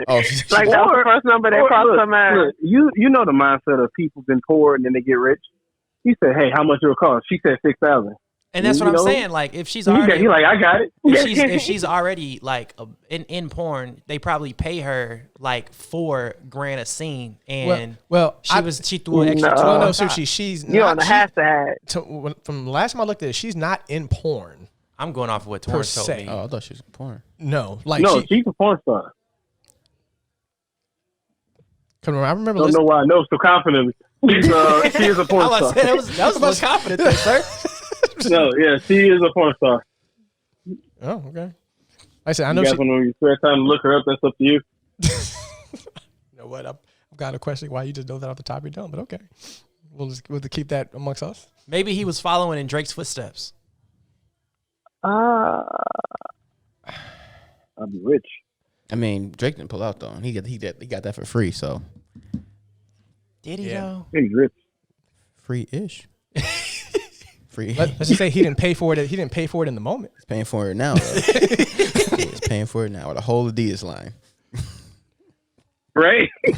A: Oh,
F: Like that was the first number that crossed her mind.
B: Look, you know the mindset of people been poor and then they get rich. He said, "Hey, how much it'll cost?" She said, $6,000.
C: And that's what I'm saying. Like if she's already,
B: He like, I got it.
C: if she's already like in porn, they probably pay her like $4,000 a scene, and she threw an extra.
D: No, Sushi, she's
F: You
D: not.
F: on the hashtag.
D: From the last time I looked at it, she's not in porn.
C: I'm going off of what
D: Per
C: Torrance told
D: se.
C: me.
A: Oh, I thought she was in porn.
D: No, like
B: No, she's a porn star.
D: I remember.
B: Don't know why I know so confidently. She is a porn star.
C: That was the most confident thing, sir.
B: No, yeah, she is a porn star.
D: Oh, okay. Like I said, I know
B: You
D: she.
B: guys want to spare time to look her up? That's up to you.
D: You know what? I've got a question why you just know that off the top of your dome, but okay. We'll keep that amongst us.
C: Maybe he was following in Drake's footsteps.
B: I'd be rich.
A: I mean, Drake didn't pull out though. He got that for free. So
C: Did he though?
B: He's rich.
A: free-ish. Free.
D: Let's just say he didn't pay for it. He didn't pay for it in the moment.
A: He's paying for it now. He's paying for it now with a whole Adidas line.
B: Right?
C: I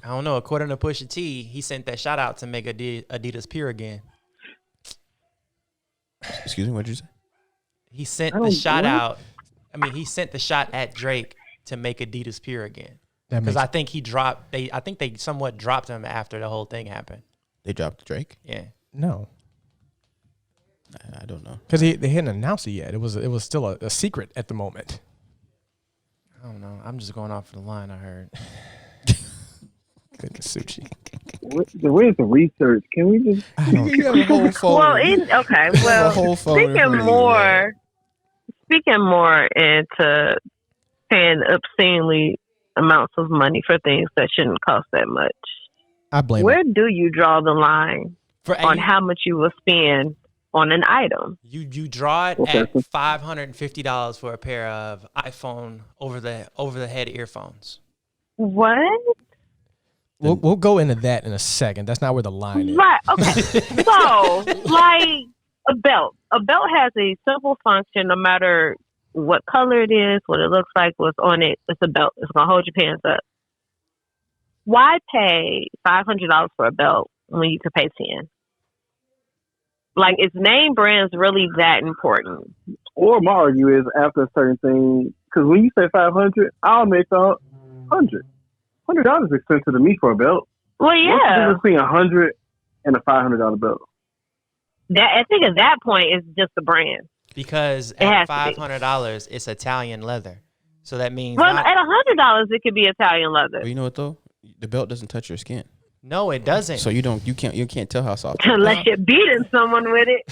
C: don't know. According to Pusha T, he sent that shout out to make Adidas pure again.
A: Excuse me, what did you say?
C: He sent the shot out. I mean, he sent the shot at Drake to make Adidas pure again. Because I think I think they somewhat dropped him after the whole thing happened.
A: They dropped Drake?
C: Yeah.
D: No,
A: I don't know.
D: because they hadn't announced it yet. It was still a secret at the moment.
C: I don't know. I'm just going off the line I heard.
D: Goodness, Sushi.
B: Where's the research? Can we just?
A: You have a whole phone.
F: Well,
A: whole phone in front
F: speaking
A: of
F: more into paying obscenely amounts of money for things that shouldn't cost that much.
D: I blame
F: Where do you draw the line on how much you will spend on an item?
C: You draw it at $550 for a pair of iPhone over the head earphones.
F: What?
D: We'll go into that in a second. That's not where the line is.
F: Right. Okay. So, like a belt. A belt has a simple function no matter what color it is, what it looks like, what's on it. It's a belt. It's going to hold your pants up. Why pay $500 for a belt when you could pay $10? Like, is name brands really that important?
B: Or my argue is after a certain thing, because when you say 500, I'll make $100. $100 is expensive to me for a belt.
F: Well, yeah.
B: What's the difference between $100 and a $500 belt?
F: I think at that point it's just the brand.
C: Because at $500, it's Italian leather. So that means
F: at $100 it could be Italian leather.
A: But you know what though? The belt doesn't touch your skin.
C: No, it doesn't.
A: So you can't tell how soft.
F: Unless you're beating someone with it.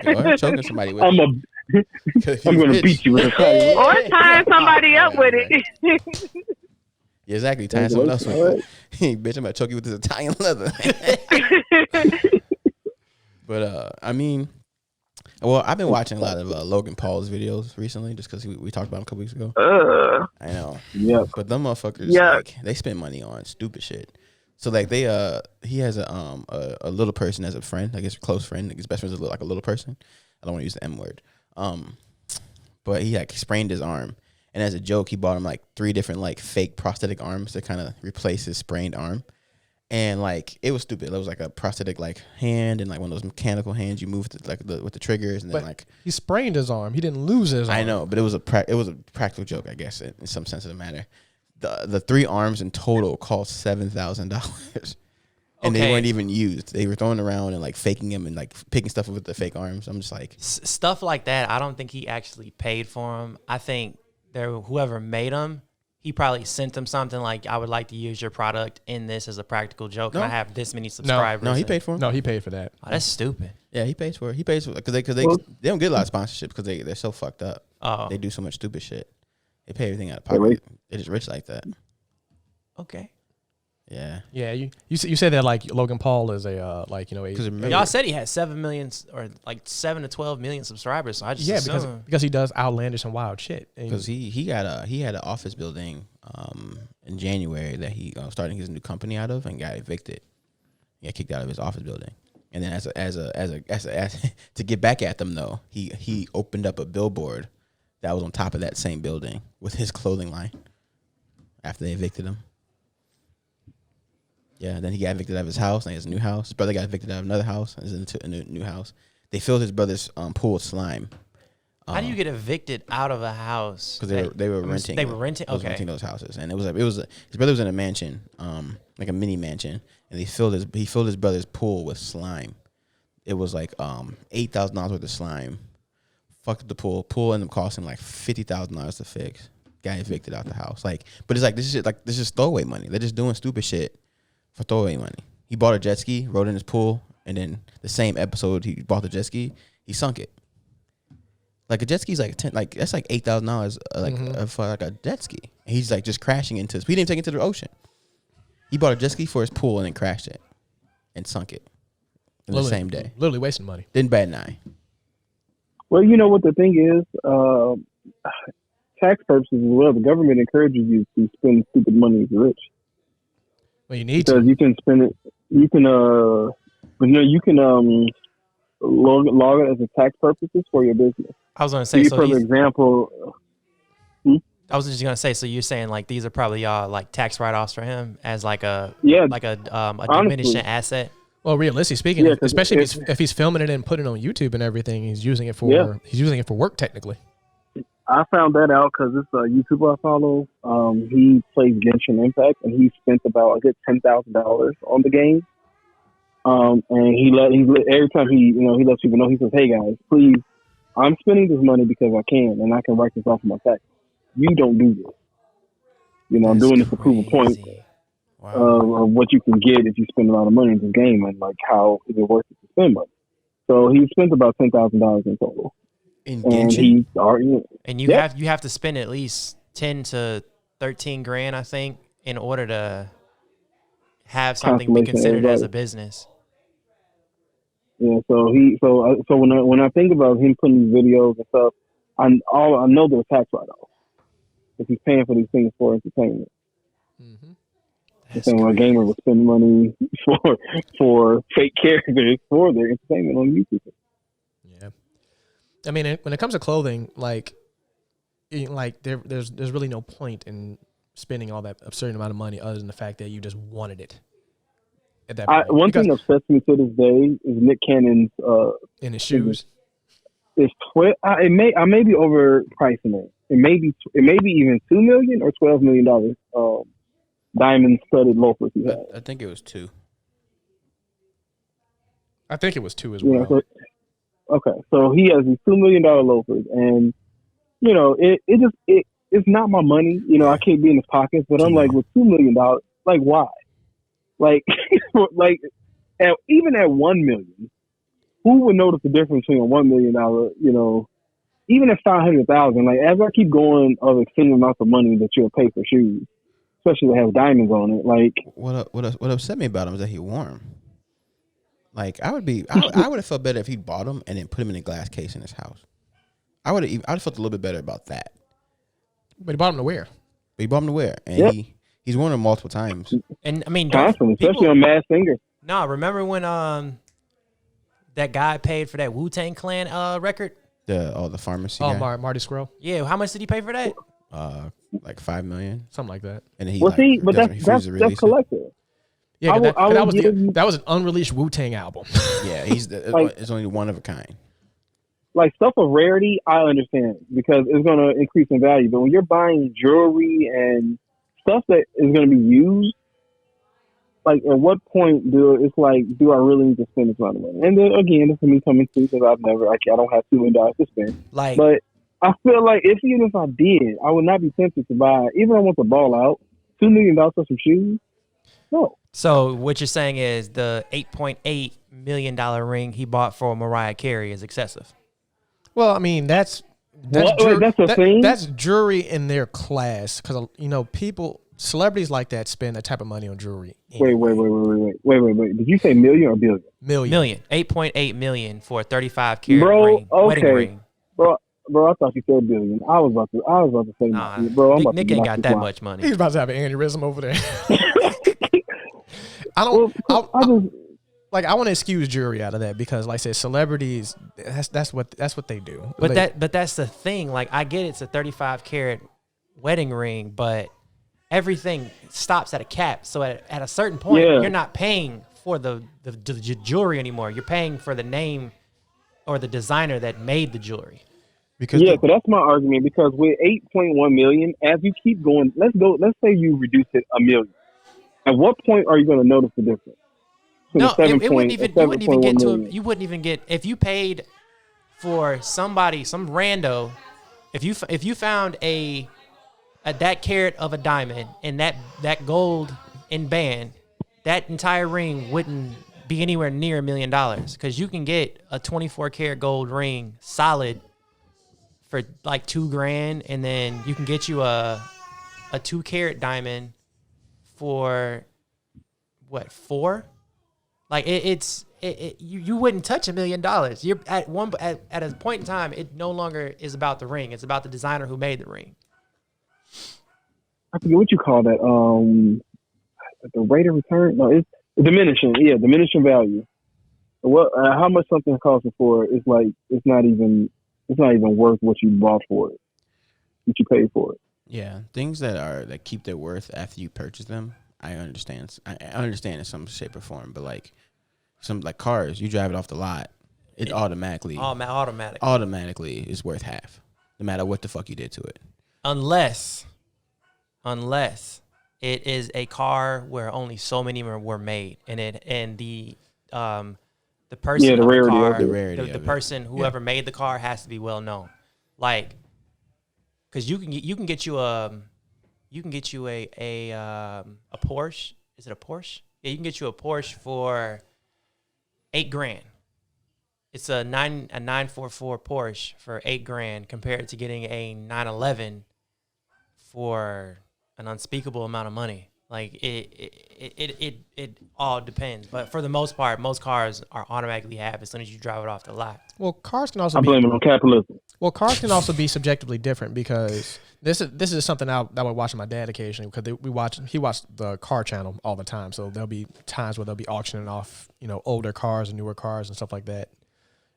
A: Or choking somebody with
B: I'm
A: it.
B: I'm gonna beat you with a tiny.
F: Or tying somebody up with it.
A: Yeah, exactly. Tying someone else with it. Hey, bitch, I'm gonna choke you with this Italian leather. But I mean, well, I've been watching a lot of Logan Paul's videos recently, just because we talked about him a couple weeks ago. I know.
B: Yeah.
A: But them motherfuckers, like, they spend money on stupid shit. So like he has a little person as a friend, I guess a close friend. Like his best friend's like a little person. I don't want to use the M word. But he like sprained his arm, and as a joke, he bought him like 3 different like fake prosthetic arms to kind of replace his sprained arm. And like it was stupid. It was like a prosthetic like hand and like one of those mechanical hands you move with the triggers, and then like
D: he sprained his arm. He didn't lose his arm.
A: I know, but it was a practical joke, I guess, in some sense of the matter. The 3 arms in total cost $7,000, and they weren't even used. They were throwing around and like faking them and like picking stuff up with the fake arms. I'm just like
C: stuff like that. I don't think he actually paid for them. I think whoever made them, he probably sent them something like, I would like to use your product in this as a practical joke. And I have this many subscribers.
A: No, he paid for them.
D: No, he paid for that.
C: Oh, that's stupid.
A: Yeah, he pays for it. He pays for it because they don't get a lot of sponsorships because they're so fucked up.
C: Oh,
A: they do so much stupid shit. They pay everything out of pocket. They're just rich like that.
C: Okay.
A: Yeah.
D: Yeah. You said that like Logan Paul is a like, you know,
C: y'all said he had 7 million or like 7 to 12 million subscribers. So I just
D: because he does outlandish and wild shit.
A: Because he had an office building in January that he starting his new company out of and got evicted. He got kicked out of his office building. And then as to get back at them though, he opened up a billboard that was on top of that same building with his clothing line after they evicted him. Yeah, then he got evicted out of his house. Now he has a new house. His brother got evicted out of another house. He's in a new house. They filled his brother's pool with slime.
C: How do you get evicted out of a house?
A: Because they were renting.
C: They were renting. Okay,
A: renting those houses, and his brother was in a mansion, like a mini mansion, and he filled his brother's pool with slime. It was like $8,000 worth of slime. Fucked up the pool. Pool ended up costing like $50,000 to fix. Got evicted out the house. Like, but it's like this is throwaway money. They're just doing stupid shit for throwaway money. He bought a jet ski, rode in his pool, and then the same episode he bought the jet ski, he sunk it. Like a jet ski's like that's like $8,000 for like a jet ski. And he's like just crashing into he didn't take it to the ocean. He bought a jet ski for his pool and then crashed it and sunk it in the same day.
D: Literally wasting money.
A: Didn't bat an eye.
B: Well, you know what the thing is, tax purposes as well. The government encourages you to spend stupid money if you're rich.
D: Well, you need
B: because you can spend it. You can log it as a tax purposes for your business.
C: I was gonna say,
B: for example.
C: I was just gonna say, so you're saying like these are probably like tax write-offs for him as like a diminishing asset.
D: Well, realistically speaking, especially if he's filming it and putting it on YouTube and everything, he's using it for work technically.
B: I found that out because it's a YouTuber I follow. He plays Genshin Impact, and he spent about $10,000 on the game. And every time he lets people know, he says, "Hey guys, please, I'm spending this money because I can, and I can write this off of my tax. You don't do this. I'm doing this to prove a point of what you can get if you spend a lot of money in this game, and like how is it worth it to spend money." So he spent about $10,000 in total.
C: And you have to spend at least 10 to 13 grand, I think, in order to have something be considered as a business.
B: Yeah, so when I think about him putting these videos and stuff, I know they're tax write-offs if he's paying for these things for entertainment. The same way a gamer would spend money for fake characters for their entertainment on YouTube.
D: Yeah, I mean, when it comes to clothing, there's really no point in spending all that absurd amount of money other than the fact that you just wanted it. At that point.
B: One thing that upsets me to this day is Nick Cannon's
D: in his shoes.
B: I may be overpricing it. It may be even $2 million or $12 million diamond studded loafers he had.
A: I think it was 2.
D: I think it was 2 as well.
B: Okay, so he has these $2 million loafers, and it's not my money. I can't be in his pockets, but I'm like, with $2 million, like why? Like, even at $1 million, who would notice the difference between a $1 million, even at 500,000, like as I keep going of extending amounts of money that you'll pay for shoes, especially that have diamonds on it, like
A: what upset me about him is that he wore them. Like I would have felt better if he bought them and then put them in a glass case in his house. I'd have felt a little bit better about that.
D: But he bought them to wear.
A: But he bought them to wear, and he's worn them multiple times.
C: And I mean,
B: constantly, especially on Masked Singer.
C: No, remember when that guy paid for that Wu-Tang Clan record?
A: The pharmacy guy?
D: Marty Scurll.
C: Yeah, how much did he pay for that?
A: Like $5 million,
D: something like that.
A: And he
B: but that's collective.
D: Yeah, that was an unreleased Wu-Tang album.
A: Yeah, it's only one of a kind.
B: Like stuff of rarity, I understand because it's going to increase in value. But when you're buying jewelry and stuff that is going to be used, like at what point do I really need to spend this amount of money? And then again, this is me coming to because I don't have $2 million to spend. But I feel like even if I did, I would not be tempted to buy. Even if I want to ball out, $2 million for some shoes. No.
C: So what you're saying is the $8.8 million ring he bought for Mariah Carey is excessive.
D: Well, I mean that's
B: thing.
D: That's jewelry in their class because celebrities like that spend that type of money on jewelry.
B: Anyway. Wait. Did you say million or billion?
C: Million. 8.8 million for a 35 carat wedding ring.
B: Bro, I thought you said billion. I was about to say, bro.
C: Nick ain't got that much money.
D: He's about to have an aneurysm over there. I want to excuse jewelry out of that because, like I said, celebrities. That's what they do.
C: But that's the thing. Like I get it's a 35 carat wedding ring, but everything stops at a cap. So at a certain point, you're not paying for the jewelry anymore. You're paying for the name or the designer that made the jewelry.
B: So that's my argument. Because with 8.1 million, as you keep going, let's say you reduce it $1 million. At what point are you going to notice the difference?
C: No, it wouldn't even. You wouldn't even get to. You wouldn't even get if you paid for somebody, some rando. If you found a that carat of a diamond and that gold in band, that entire ring wouldn't be anywhere near $1 million because you can get a 24 karat gold ring solid for like $2,000, and then you can get you a 2 carat diamond for what, $4,000? Like you wouldn't touch $1 million. You're at a point in time, it no longer is about the ring. It's about the designer who made the ring.
B: I forget what you call that. The rate of return? No, it's diminishing. Yeah, diminishing value. What? How much something costs for? It's like it's not even worth what you bought for it. What you paid for it.
A: Yeah, things that keep their worth after you purchase them. I understand. I understand in some shape or form, but like some like cars, you drive it off the lot, it automatically is worth half, no matter what the fuck you did to it.
C: Unless it is a car where only so many were made, and the person
B: the rarity
C: car,
B: of
C: the person whoever made the car has to be well known, like because you can get you a Porsche. Is it a Porsche? Yeah, you can get you a Porsche for $8,000. It's a 944 Porsche for $8,000 compared to getting a 911 for an unspeakable amount of money. Like it all depends. But for the most part, most cars are automatically half as soon as you drive it off the lot.
D: Well, cars can also
B: I blame it on capitalism.
D: Well, cars can also be subjectively different because this is something that I would watch with my dad occasionally because he watched the car channel all the time. So there'll be times where they'll be auctioning off, older cars and newer cars and stuff like that.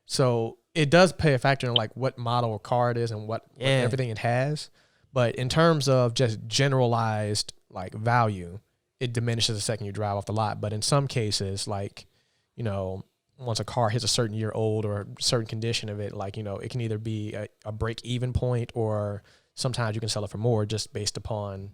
D: So it does play a factor in like what model of car it is and what everything it has. But in terms of just generalized like value, it diminishes the second you drive off the lot. But in some cases, like, once a car hits a certain year old or a certain condition of it, like, it can either be a break-even point or sometimes you can sell it for more just based upon,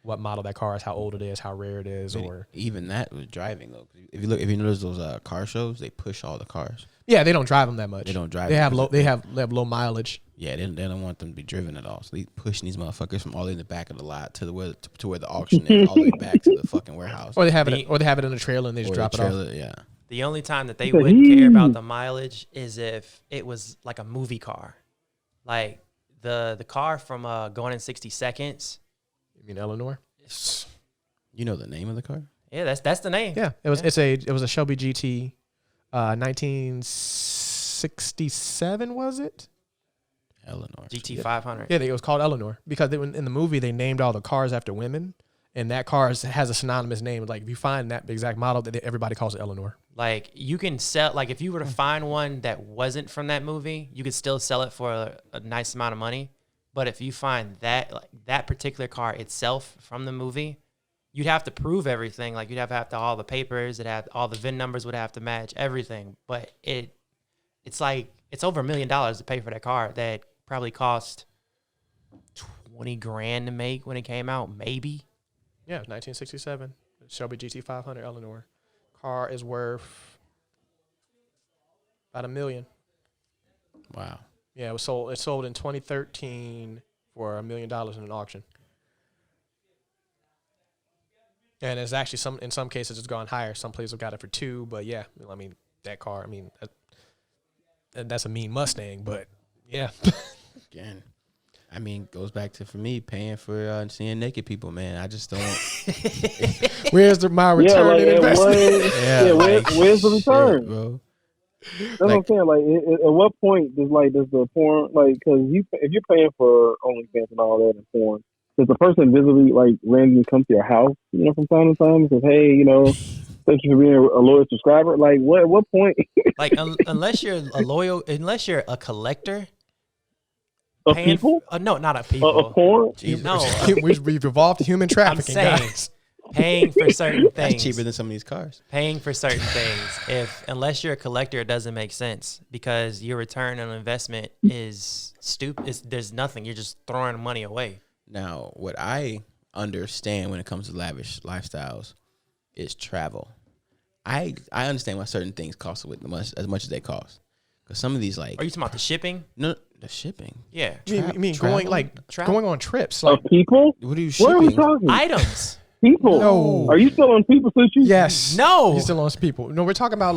D: what model that car is, how old it is, how rare it is, or
A: even that with driving though. If you notice those car shows, they push all the cars.
D: Yeah, they don't drive them that much.
A: They don't drive.
D: They have low mileage.
A: Yeah, they don't want them to be driven at all. So they pushing these motherfuckers from all the way in the back of the lot to where the auction is, all the way back to the fucking warehouse.
D: Or they have it in a trailer and they just drop it off.
A: Yeah.
C: The only time that they wouldn't care about the mileage is if it was like a movie car. Like the car from Going in 60 Seconds.
D: You mean Eleanor?
A: You know the name of the car?
C: Yeah, that's the name.
D: Yeah, it was. It was a Shelby GT, 1967. Was it?
A: Eleanor.
C: GT 500.
D: Yeah, it was called Eleanor because in the movie they named all the cars after women, and that car has a synonymous name. Like if you find that exact model, that everybody calls it Eleanor.
C: Like you can sell, like if you were to find one that wasn't from that movie, you could still sell it for a nice amount of money. But if you find that that particular car itself from the movie, you'd have to prove everything. Like you'd have to all the papers, all the VIN numbers would have to match everything. But it's like it's over $1 million to pay for that car that probably cost $20,000 to make when it came out, maybe.
D: Yeah, 1967 Shelby GT 500 Eleanor. Car is worth about $1 million.
A: Wow.
D: Yeah, it sold in 2013 for $1 million in an auction. And it's actually in some cases it's gone higher. Some places have got it for $2 million, but yeah, I mean that car. I mean that's a mean Mustang, but yeah.
A: Again, I mean, goes back to for me paying for seeing naked people. Man, I just don't.
D: Where's my return in investment?
B: Where's the return,
A: shit, bro?
B: That's what I'm saying. Like, at what point does the porn, like, because if you're paying for OnlyFans and all that and porn, does the person visibly like randomly come to your house, from time to time and says, hey, thank you for being a loyal subscriber? Like, at what point?
C: Like, unless you're unless you're a collector.
B: Of people?
C: No, not a people.
B: Of porn?
C: No.
D: We've evolved to human trafficking,
C: I'm saying,
D: guys.
C: Paying for certain things.
A: That's cheaper than some of these cars.
C: Paying for certain things. Unless you're a collector, it doesn't make sense because your return on investment is stupid. There's nothing. You're just throwing money away.
A: Now, what I understand when it comes to lavish lifestyles is travel. I understand why certain things cost as much as they cost. Because some of these, like...
C: Are you talking about the shipping?
A: No, the shipping.
C: Yeah.
D: You mean going on trips?
B: Like, people?
A: What are you shipping?
B: What are we talking?
C: Items.
B: People.
D: No.
B: Are you still on people, Sushi?
D: Yes.
C: No.
D: You're still on people. No, we're talking about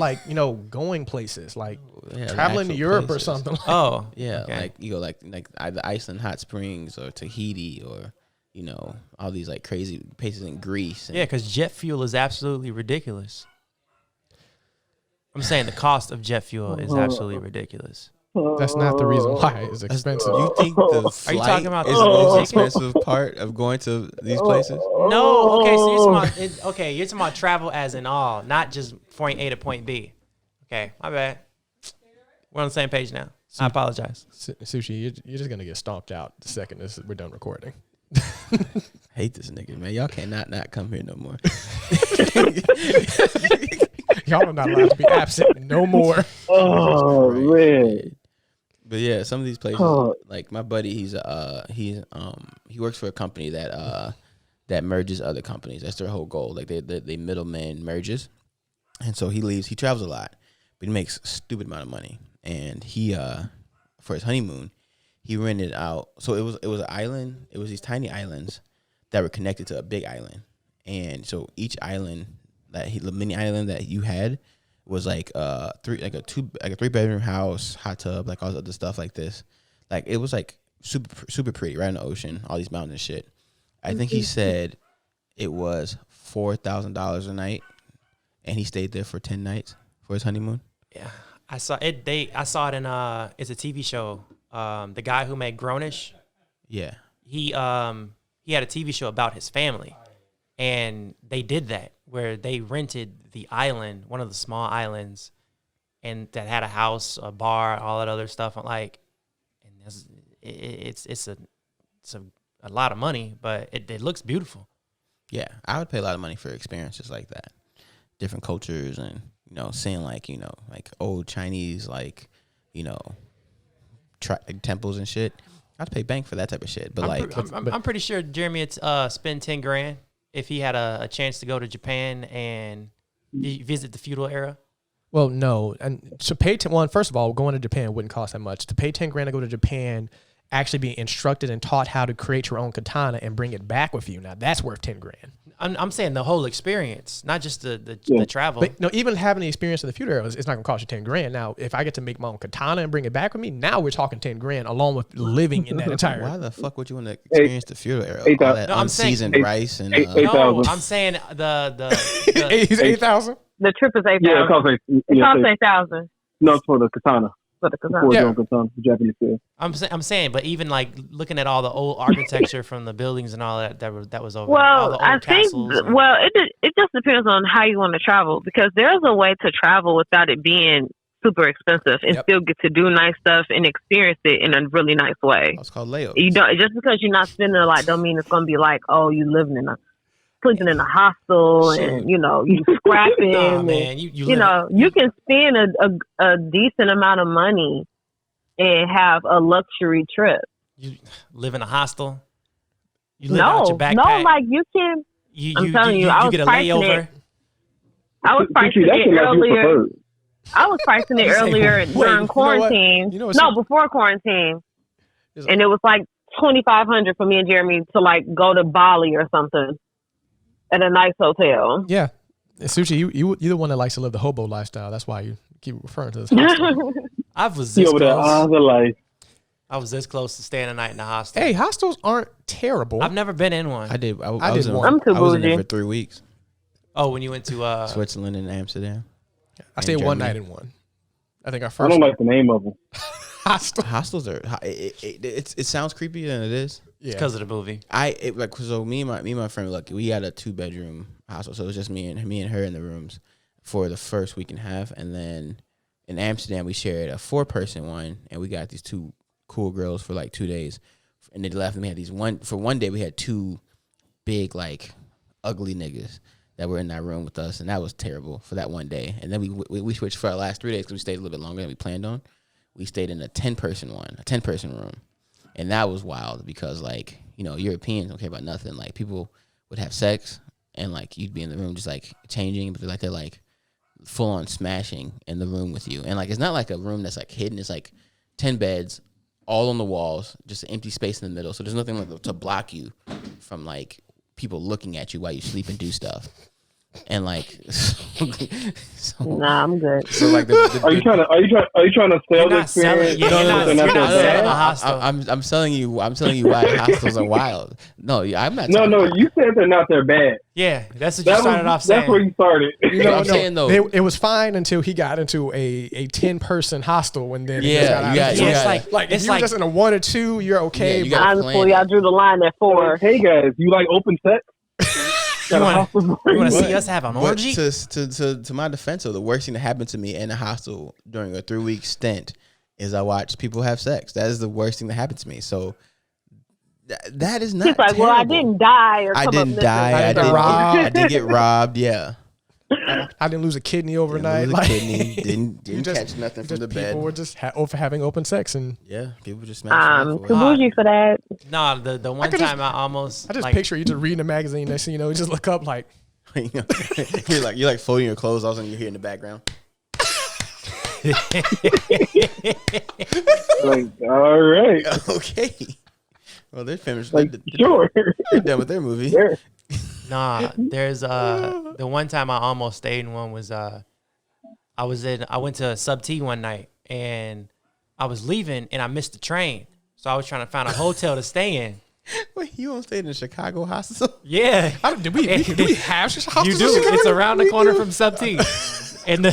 D: going places, like traveling to Europe places. Or something.
C: Oh.
A: Yeah,
C: okay.
A: like you go like either Iceland hot springs or Tahiti or all these like crazy places in Greece.
C: Yeah, because jet fuel is absolutely ridiculous. I'm saying the cost of jet fuel is absolutely ridiculous.
D: That's not the reason why it's expensive.
A: You think the
C: Are you talking about
A: is the most expensive part of going to these places?
C: No. Okay, so you're talking about travel as in all, not just point A to point B. Okay, my bad. We're on the same page now. I apologize.
D: Sushi, you're just gonna get stomped out the second we're done recording.
A: Hate this nigga, man. Y'all cannot not come here no more.
D: Y'all are not allowed to be absent no more.
B: Oh, man.
A: But yeah, some of these places, like my buddy, he works for a company that merges other companies. That's their whole goal. Like they middleman merges, and so he leaves. He travels a lot, but he makes a stupid amount of money. And he for his honeymoon, he rented out. So it was an island. It was these tiny islands that were connected to a big island, and so each island the mini island that you had was like a 3-bedroom house, hot tub, like all this other stuff like this. Like it was like super pretty, right in the ocean, all these mountains and shit. I think he said it was $4,000 a night, and he stayed there for 10 nights for his honeymoon.
C: Yeah, I saw it. I saw it in it's a TV show. The guy who made Grownish.
A: Yeah,
C: he had a TV show about his family, and they did that where they rented the island, one of the small islands, and that had a house, a bar, all that other stuff. Like, and it's a lot of money, but it looks beautiful.
A: Yeah, I would pay a lot of money for experiences like that, different cultures, and seeing like old Chinese temples and shit. I'd pay bank for that type of shit. But
C: I'm pretty sure Jeremy would spend $10,000 if he had a chance to go to Japan and visit the feudal era.
D: Well, no, and to pay first of all, going to Japan wouldn't cost that much. To pay $10,000 to go to Japan, actually be instructed and taught how to create your own katana and bring it back with you. Now that's worth $10,000.
C: I'm saying the whole experience, not just the travel.
D: But no, even having the experience in the future, it's not gonna cost you $10,000. Now, if I get to make my own katana and bring it back with me, now we're talking $10,000 along with living in that entire.
A: Why the fuck would you want to experience the feudal era? All that unseasoned rice and
C: no, I'm saying
D: He's 8,000.
F: The trip is 8,000.
B: Yeah,
F: it costs 8,000
B: No, it's for the katana.
F: for the katana.
B: For
D: Yeah.
B: the katana, the Japanese style.
C: I'm saying, but even like looking at all the old architecture from the buildings and all that was over. all
F: Well,
C: the old
F: I think
C: castles and-
F: it just depends on how you want to travel, because there's a way to travel without it being super expensive and still get to do nice stuff and experience it in a really nice way.
A: It's called layovers.
F: You don't, just because you're not spending a lot don't mean it's gonna be like, oh, you sleeping in a hostel and you scrapping.
C: Nah,
F: and,
C: man,
F: you can spend a decent amount of money and have a luxury trip.
C: You live in a hostel. You live out your backpack.
F: No, like you can. I'm telling you, I was
C: get a
F: pricing
C: layover.
F: it. I was pricing it earlier. I was pricing it earlier during quarantine. Before quarantine, and it was like $2,500 for me and Jeremy to like go to Bali or something at a nice hotel.
D: Yeah, Sushi, you're the one that likes to live the hobo lifestyle. That's why you keep referring to this hostel.
C: I was this close.
B: Life.
C: I was this close to staying a night in a hostel.
D: Hey, hostels aren't terrible.
C: I've never been in one.
A: I did. I
D: did
A: was in,
D: one.
F: I'm too
A: I was in
F: bougie.
A: there for 3 weeks.
C: Oh, when you went to
A: Switzerland and Amsterdam.
D: I stayed
A: in
D: one
A: Germany.
D: night in one. I think our
B: I
D: first
B: don't like the name of them.
D: hostel.
A: Hostels are. It sounds creepier than it is.
D: Yeah.
C: because of the movie.
A: So me and my friend, look, we had a 2-bedroom hostel, so it was just me and her in the rooms for the first week and a half, and then in Amsterdam we shared a 4-person one, and we got these 2 cool girls for like 2 days, and they left. And we had these one day we had 2 big like ugly niggas that were in that room with us, and that was terrible for that one day. And then we switched for our last 3 days because we stayed a little bit longer than we planned on. We stayed in a 10-person room. And that was wild because, like, Europeans don't care about nothing. Like, people would have sex and, like, you'd be in the room just, like, changing. But they're like, full-on smashing in the room with you. And, like, it's not like a room that's, like, hidden. It's, like, 10 beds, all on the walls, just an empty space in the middle. So there's nothing like to block you from, like, people looking at you while you sleep and do stuff. And like,
F: nah, I'm good.
A: So like,
B: Are you trying to sell the experience?
A: I'm telling you why hostels are wild. No, I'm not.
B: No, you said they're not that bad.
C: Yeah, that's what you started off saying.
B: That's where you started.
A: I'm saying though,
D: it was fine until he got into a 10-person hostel. When then it's like just in a 1 or 2, you're okay.
F: Honestly, I drew the line at 4.
B: Hey guys, you like open sex?
C: You want to see us have an orgy?
A: To my defense, though, the worst thing that happened to me in a hostel during a 3-week stint is I watched people have sex. That is the worst thing that happened to me. So that is not.
F: He's like,
A: terrible.
F: well, I didn't die.
A: I didn't die. I did get robbed. Yeah.
D: I didn't lose a kidney overnight.
A: Didn't catch nothing from the bed.
D: People were just having open sex and
A: people just smashed.
F: Too bougie for that.
C: Nah, the one time I just
D: picture you just reading a magazine. Next thing you know, you just look up like
A: you're like folding your clothes. All of a sudden you hear in the background.
B: Like, all right,
A: okay. Well, they're finished.
B: Like, sure,
A: they're done with their movie.
B: Yeah.
C: Nah, there's the one time I almost stayed in one was I went to Sub T one night and I was leaving and I missed the train, so I was trying to find a hotel to stay in.
A: Wait, you don't stay in a Chicago hostel?
C: Yeah,
D: do we have hostels?
C: You do. It's around the corner from Sub T. And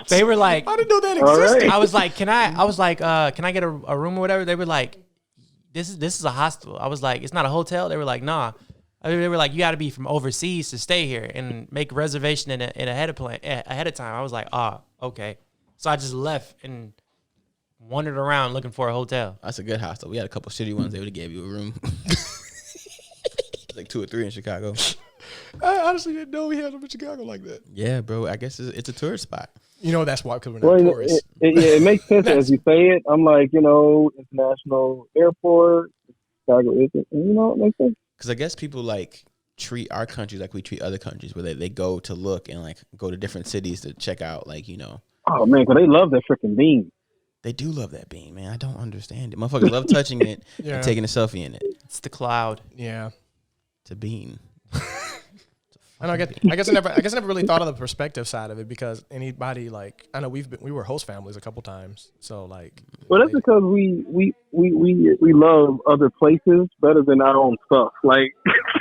C: they were like,
D: I didn't know that existed.
B: Right.
C: I was like, can I get a room or whatever? They were like, this is a hostel. I was like, it's not a hotel. They were like, nah. They were like, you got to be from overseas to stay here and make a reservation in ahead of time. I was like, okay. So I just left and wandered around looking for a hotel.
A: That's a good hostel. We had a couple shitty ones. They would have gave you a room. Like 2 or 3 in Chicago.
D: I honestly didn't know we had them in Chicago like that.
A: Yeah, bro. I guess it's a tourist spot.
D: That's why, because we're not tourists.
B: It makes sense as you say it. I'm like, international airport, Chicago isn't. It makes sense.
A: Because I guess people like treat our countries like we treat other countries, where they go to look and like go to different cities to check out, like,
B: Oh man, because they love that freaking bean.
A: They do love that bean, man. I don't understand it. Motherfuckers love touching it and taking a selfie in it.
C: It's the cloud.
D: Yeah.
A: It's a bean. It's
D: I guess I never really thought of the perspective side of it because anybody like I know we were host families a couple times, so like.
B: Well, that's because we love other places better than our own stuff. Like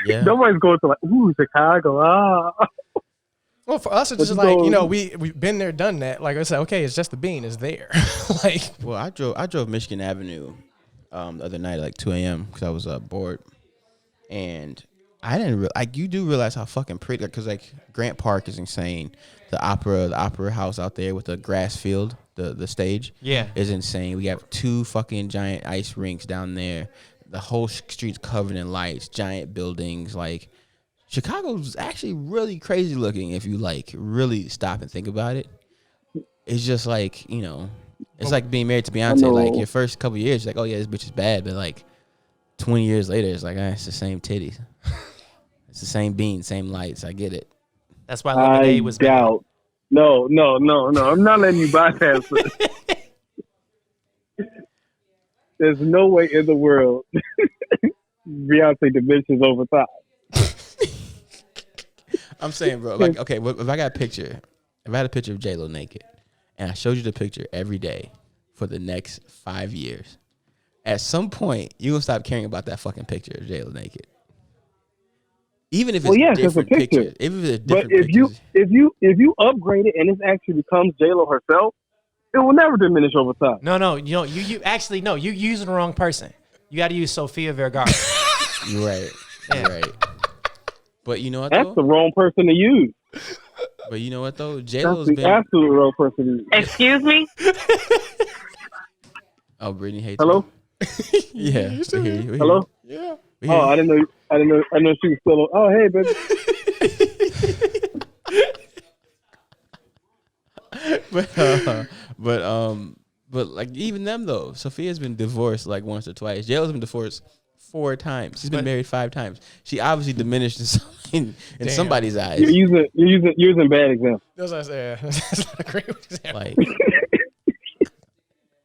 B: nobody's going to like Chicago.
D: Well, for us, it's just like we've been there, done that. Like I said, okay, it's just the bean is there. Like,
A: well, I drove Michigan Avenue the other night at like 2 a.m. because I was bored, and I didn't you do realize how fucking pretty because like Grant Park is insane. The opera house out there with the grass field, the stage, is insane. We have 2 fucking giant ice rinks down there. The whole street's covered in lights, giant buildings, like. Chicago's actually really crazy looking if you like really stop and think about it. It's just like, it's like being married to Beyonce. Like your first couple years, you're like, oh yeah, this bitch is bad, but like 20 years later, it's like, it's the same titties. It's the same beans, same lights. I get it.
C: That's why Lemonade was
B: doubt. No. I'm not letting you bypass it. There's no way in the world Beyonce diminishes over time.
A: I'm saying, bro, like, okay, if I had a picture of J-Lo naked, and I showed you the picture every day for the next 5 years, at some point, you're going to stop caring about that fucking picture of J-Lo naked. Even if it's different pictures. Even if it's different pictures.
B: If you upgrade it and it actually becomes J-Lo herself, it will never diminish over time.
C: No, you actually, no, you're using the wrong person. You got to use Sofia Vergara.
A: You're right. You're right. But you know what?
B: That's the wrong person to use.
A: But you know what though? J-Lo's
B: been absolute wrong person to use.
F: Excuse me.
A: Oh, Brittany hates.
B: Hello.
A: Yeah. We hear you.
B: Hello.
A: Yeah.
B: Oh, I didn't know she was still on. Oh, hey,
A: baby. But like even them though, Sophia's been divorced like once or twice. J-Lo's been divorced 4 times. She's been married 5 times. She obviously diminished in somebody's eyes.
B: You're using bad examples.
D: That's what I said. That's not a great example.
A: Like,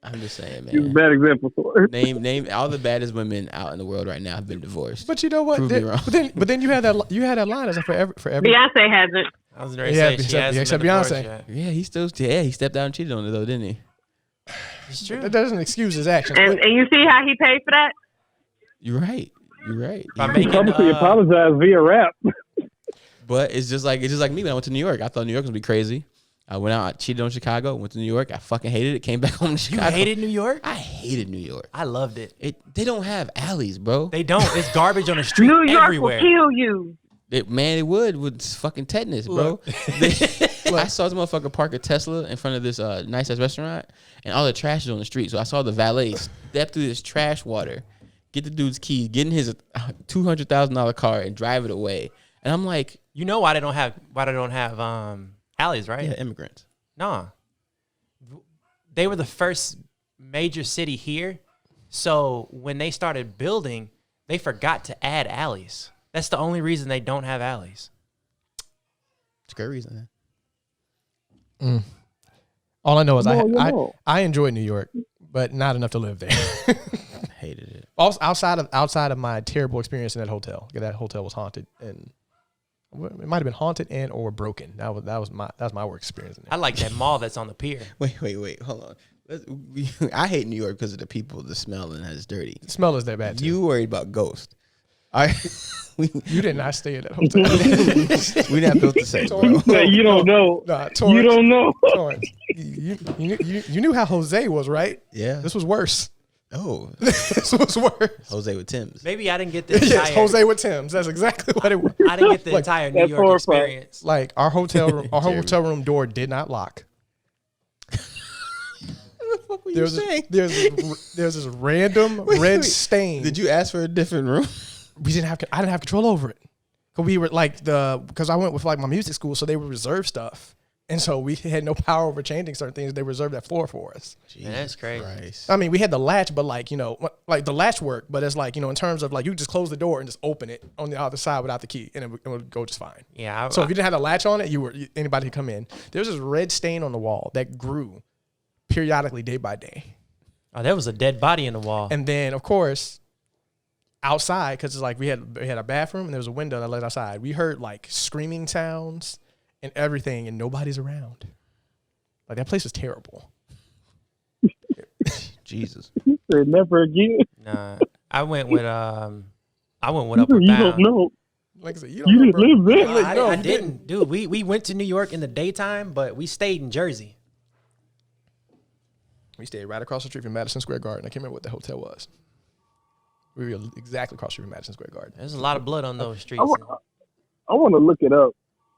A: I'm just saying, man.
B: Use a bad example for it.
A: Name all the baddest women out in the world right now have been divorced.
D: But you know what?
A: Prove me wrong.
D: But then you had that line as for every.
F: Beyonce hasn't.
C: I was ready to say she hasn't
D: except
C: been
D: Beyonce.
C: yet.
A: Yeah, he stepped out and cheated on her though, didn't he?
C: It's true.
D: That doesn't excuse his actions.
F: And you see how he paid for that?
A: You're right.
B: He probably apologized via rap.
A: But it's just like me when I went to New York. I thought New York was gonna be crazy. I went out, I cheated on Chicago, went to New York. I fucking hated it. Came back home to Chicago.
C: You hated New York?
A: I hated New York.
C: I loved it.
A: They don't have alleys, bro.
C: They don't. It's garbage on the street
F: New York
C: everywhere.
F: will kill you.
A: It would with fucking tetanus, bro. I saw this motherfucker park a Tesla in front of this nice ass restaurant, and all the trash is on the street. So I saw the valet step through this trash water, get the dude's keys, get in his $200,000 car, and drive it away. And I'm like,
C: you know why they don't have alleys, right?
A: Yeah, immigrants.
C: Nah, they were the first major city here, so when they started building, they forgot to add alleys. That's the only reason they don't have alleys.
A: It's a good reason.
D: All I know is I enjoy New York, but not enough to live there.
A: Hated it.
D: Also, outside of my terrible experience in that hotel. That hotel was haunted, and it might have been haunted and or broken. That was my work experience. In there.
C: I like that mall that's on the pier.
A: Wait, hold on. I hate New York because of the people, the smell, and it's dirty.
D: The smell is that bad too.
A: You worried about ghosts.
D: You did not stay at that hotel.
A: We not built the same, bro.
B: You don't know.
D: Nah,
B: you don't know.
D: Torrance, you knew how Jose was, right?
A: Yeah.
D: This was worse.
A: Oh.
D: This was worse.
A: Jose with Tim's.
C: Maybe I didn't get the entire...
D: Yes, Jose with Tim's. That's exactly what it was.
C: I didn't get the entire New York experience.
D: Like our hotel room door did not lock.
A: What the fuck were you saying?
D: There's this random red stain.
A: Did you ask for a different room?
D: I didn't have control over it. Cause we were because I went with like my music school, so they would reserve stuff. And so we had no power over changing certain things. They reserved that floor for us.
C: Man, that's crazy.
A: Christ.
D: I mean, we had the latch, but like the latch worked, but it's like, in terms of like you just close the door and just open it on the other side without the key, and it would go just fine.
C: Yeah.
D: So if you didn't have the latch on it, anybody could come in. There's this red stain on the wall that grew periodically day by day.
C: Oh, there was a dead body in the wall.
D: And then, of course, outside because it's like we had a bathroom and there was a window that led outside. We heard like screaming sounds and everything, and nobody's around. Like that place was terrible.
A: Jesus.
B: He said never again.
C: Nah, I went with Up or
B: You
C: Down.
B: don't know.
D: Like I said,
B: You didn't live there.
C: No, I didn't, dude. We went to New York in the daytime, but we stayed in Jersey.
D: We stayed right across the street from Madison Square Garden. I can't remember what the hotel was. We were exactly across the street from Madison Square Garden.
C: There's a lot of blood on those streets.
B: I want to look it up,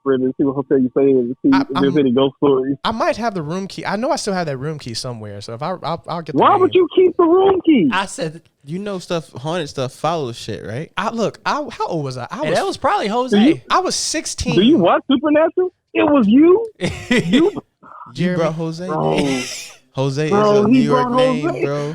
B: Brandon, see what hotel you stay in, to see if there's any ghost stories.
D: I might have the room key. I know I still have that room key somewhere. So if I'll get. The
B: Why
D: name.
B: would you keep the room key?
C: I said,
A: You know haunted stuff follows shit, right?
D: How old was I?
C: and that was probably Jose.
D: I was 16.
B: Do you watch Supernatural? It was you.
A: You
D: Jeremy.
A: brought Jose.
B: Bro.
A: Jose
B: Bro,
A: is a
B: he
A: New York
B: brought
A: name,
B: Jose.
A: bro.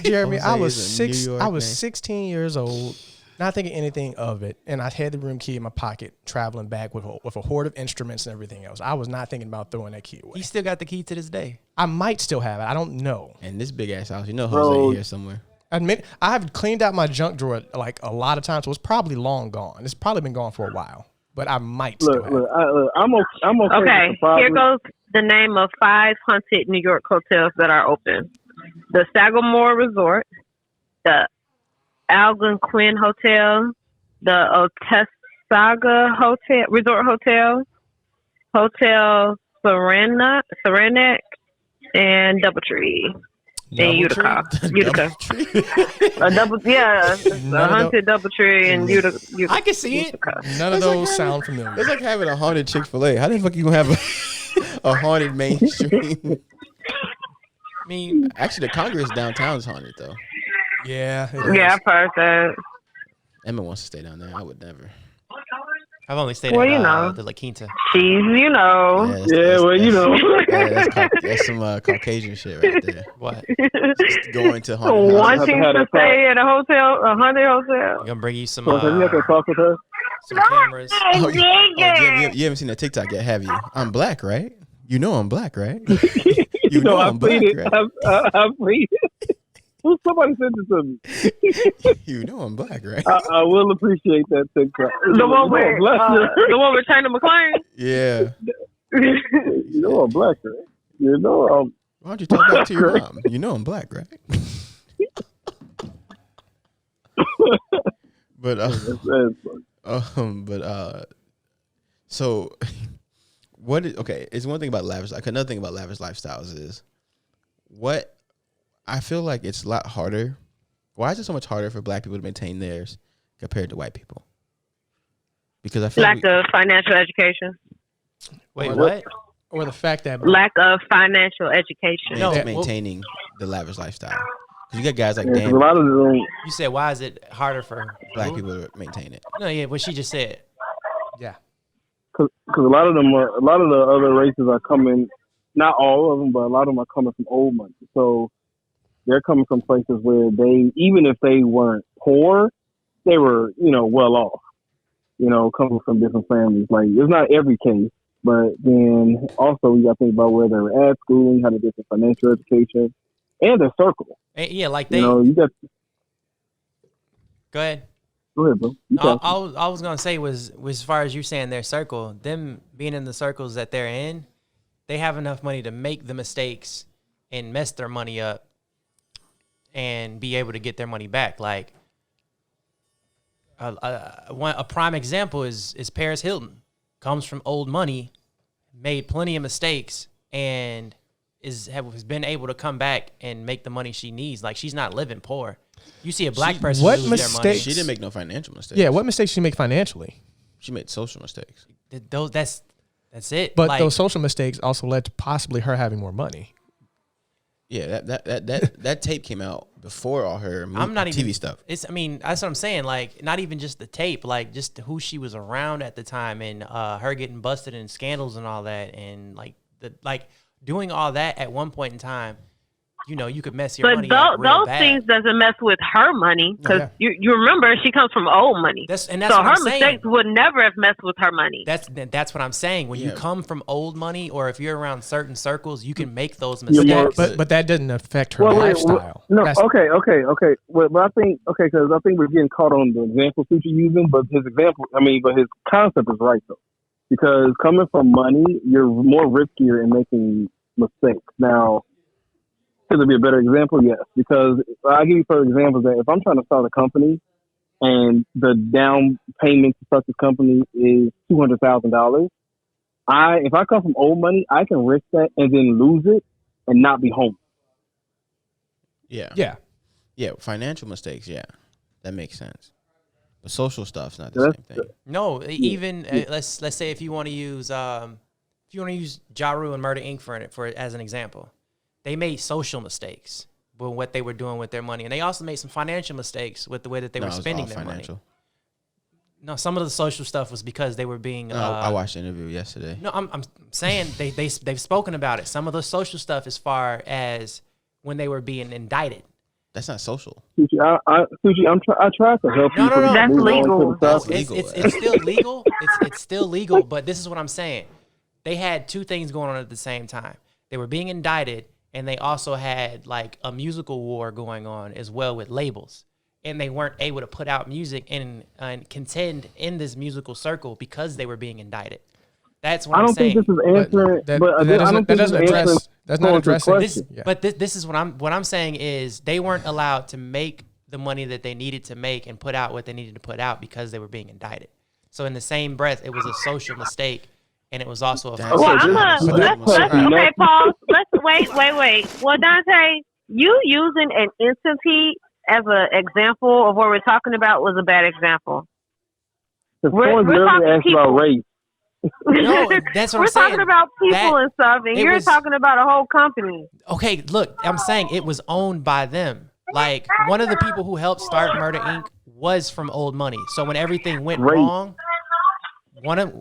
D: Jeremy,
A: Jose
D: I was
A: is a New York
D: I was
A: name.
D: 16 years old, not thinking anything of it, and I had the room key in my pocket, traveling back with a horde of instruments and everything else. I was not thinking about throwing that key away.
C: He still got the key to this day.
D: I might still have it. I don't know.
A: And this big ass house, you know
B: Bro.
A: Jose here somewhere.
D: Admit, I have cleaned out my junk drawer like a lot of times, so it's probably long gone. It's probably been gone for a while, but I might still have it.
B: I'm okay.
F: Okay,
B: with the problem.
F: here goes the name of 5 haunted New York hotels that are open: the Sagamore Resort, the Algonquin Hotel, the Otesaga Hotel Resort Hotel, Hotel Saranac, and DoubleTree in Utica. Utica. A haunted DoubleTree in Utica.
C: I can see it.
F: Utica.
D: None of those sound familiar.
A: It's like having a haunted Chick-fil-A. How the fuck you gonna have a haunted mainstream?
C: I mean,
A: Actually, the Congress downtown is haunted though.
D: Yeah. it is.
F: Yeah, I've heard that.
A: Emma wants to stay down there. I would never.
C: I've only stayed
F: Well,
C: at
F: you know.
C: the La Quinta.
F: Jeez, you know.
A: That's some Caucasian shit right there.
C: What?
A: Just going to haunted house.
F: Wanting to stay at a haunted hotel.
C: I'm gonna bring you some
B: So have you had to talk with her?
C: some cameras.
A: Oh, you haven't seen that TikTok yet, have you? I'm black, right? You know I'm black, right? You know I'm
B: I've
A: black,
B: seen it.
A: right?
B: I've seen it. Somebody sent it to me.
A: You know I'm black, right?
B: I will appreciate that TikTok.
F: The one with China McClain.
A: Yeah.
B: You know I'm black, right? You know
A: Why don't you talk back to your mom? You know I'm black, right? But so what is okay? It's one thing about lavish. Like another thing about lavish lifestyles is what I feel like it's a lot harder. Why is it so much harder for black people to maintain theirs compared to white people? Because I feel
F: Lack of financial education.
C: Wait, what?
D: Or the fact that
F: Lack of financial education.
C: No,
A: maintaining the lavish lifestyle. Because you got guys like
B: a
A: Dan,
B: lot of them.
C: You said why is it harder for
A: black people to maintain it.
C: No, yeah, what she just said.
D: yeah.
B: Because a lot of the other races are coming. Not all of them, but a lot of them are coming from old money. So they're coming from places where they, even if they weren't poor, they were, well off. Coming from different families. Like, it's not every case, but then also you got to think about where they were at schooling, had a different financial education, and their circle.
C: Yeah, like they.
B: You got.
C: Go ahead.
B: Go ahead, bro.
C: I was gonna say was as far as you saying their circle, them being in the circles that they're in, they have enough money to make the mistakes and mess their money up and be able to get their money back. Like a prime example is Paris Hilton. Comes from old money, made plenty of mistakes, and has been able to come back and make the money she needs. Like, she's not living poor. You see a black person
D: what
C: lose their money.
D: mistakes-
A: She didn't make no financial mistakes.
D: Yeah, what mistakes did she make financially?
A: She made social mistakes.
C: That's it.
D: But
C: like,
D: those social mistakes also led to possibly her having more money.
A: Yeah, that tape came out before all her
C: I'm not
A: TV
C: even
A: stuff.
C: That's what I'm saying. Like, not even just the tape, like just who she was around at the time, and her getting busted in scandals and all that, and doing all that at one point in time you could mess your
F: But
C: money up real
F: those
C: bad.
F: things doesn't mess with her money because
D: Yeah.
F: you remember she comes from old money.
C: That's
F: so
C: what
F: her
C: I'm saying.
F: mistakes would never have messed with her money.
C: That's what I'm saying. When you
A: Yeah.
C: come from old money, or if you're around certain circles, you can make those
B: You're more-
C: mistakes.
D: But that doesn't affect her
B: Wait,
D: lifestyle.
B: no,
D: That's-
B: okay. But I think because I think we're getting caught on the example that you're using, but his concept is right though, because coming from money, you're more riskier in making mistakes. Now, could there be a better example? Yes, because I'll give you for examples that if I'm trying to start a company and the down payment to start this company is $200,000, if I come from old money, I can risk that and then lose it and not be home.
D: Yeah.
A: Yeah, financial mistakes, yeah. That makes sense. But social stuff's not the same thing.
C: No, even let's say if you want to use Ja Rule and Murder Inc. for as an example, they made social mistakes with what they were doing with their money, and they also made some financial mistakes with the way that they were spending their money. No, some of the social stuff was because they were being.
A: I watched the interview yesterday.
C: No, I'm saying they've spoken about it. Some of the social stuff, as far as when they were being indicted.
A: That's not social.
B: Sushi, I tried to help you.
C: No.
F: That's legal.
A: That's
C: It's
A: legal.
C: it's still legal. It's still legal. But this is what I'm saying. They had two things going on at the same time. They were being indicted, and they also had like a musical war going on as well with labels. And they weren't able to put out music and contend in this musical circle because they were being indicted. That's what
B: I
C: I'm
B: don't
C: saying.
B: think this is answering.
D: That doesn't address. That's not addressing.
C: This, But this is what I'm saying is they weren't allowed to make the money that they needed to make and put out what they needed to put out because they were being indicted. So in the same breath, it was a social mistake, and it was also a.
F: Well, okay, pause. Let's wait. Well, Dante, you using an entity as an example of what we're talking about was a bad example.
B: We're literally asking about race.
C: No, that's what I'm saying.
F: We're talking about people and stuff, and you're talking about a whole company.
C: Okay, look, I'm saying it was owned by them. Like, one of the people who helped start Murder Inc. was from old money. So when everything went wrong,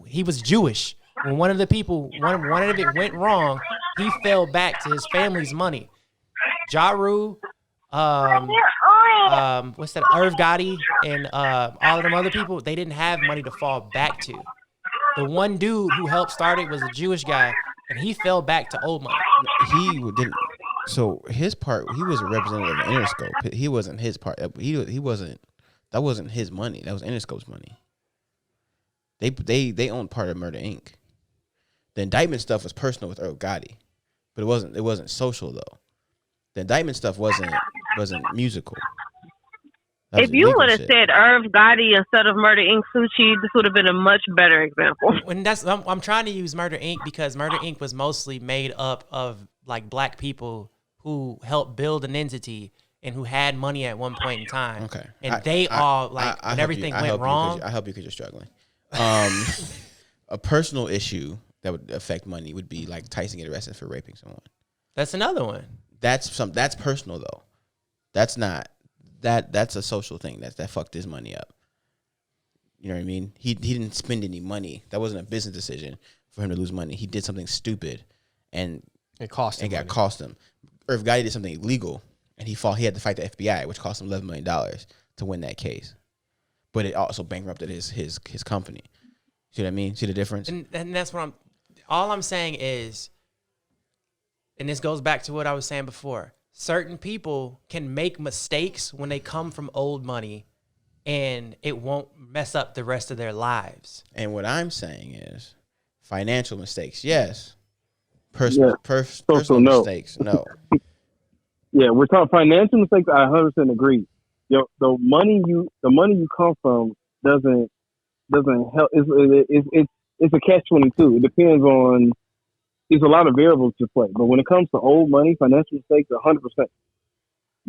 C: he was Jewish. When one of it went wrong, he fell back to his family's money. Ja Rule, what's that? Irv Gotti and all of them other people, they didn't have money to fall back to. The one dude who helped start it was a Jewish guy, and he fell back to old money.
A: He didn't. So his part, he was a representative of Interscope. He wasn't his part. He wasn't. That wasn't his money. That was Interscope's money. They owned part of Murder Inc. The indictment stuff was personal with Irv Gotti, but it wasn't social though. The indictment stuff wasn't musical.
F: If you would have said Irv Gotti instead of Murder Inc. Sushi, this would have been a much better example.
C: When I'm trying to use Murder Inc. because Murder Inc. was mostly made up of like black people who helped build an entity and who had money at one point in time.
A: Okay,
C: and when everything went wrong.
A: I help you because you're struggling. A personal issue that would affect money would be like Tyson get arrested for raping someone.
C: That's another one.
A: That's personal though. That's not. That's a social thing. That fucked his money up. You know what I mean? He didn't spend any money. That wasn't a business decision for him to lose money. He did something stupid, and
D: it cost him.
A: Cost him. Irv Gotti did something illegal, and he had to fight the FBI, which cost him $11 million to win that case. But it also bankrupted his company. See what I mean? See the difference?
C: And that's what all I'm saying is, and this goes back to what I was saying before. Certain people can make mistakes when they come from old money, and it won't mess up the rest of their lives.
A: And what I'm saying is, financial mistakes, yes. Personal mistakes, no.
B: Yeah, we're talking financial mistakes. I 100% agree. The money you come from doesn't help. It's a catch-22. It depends on. There's a lot of variables to play, but when it comes to old money, financial mistakes, 100%.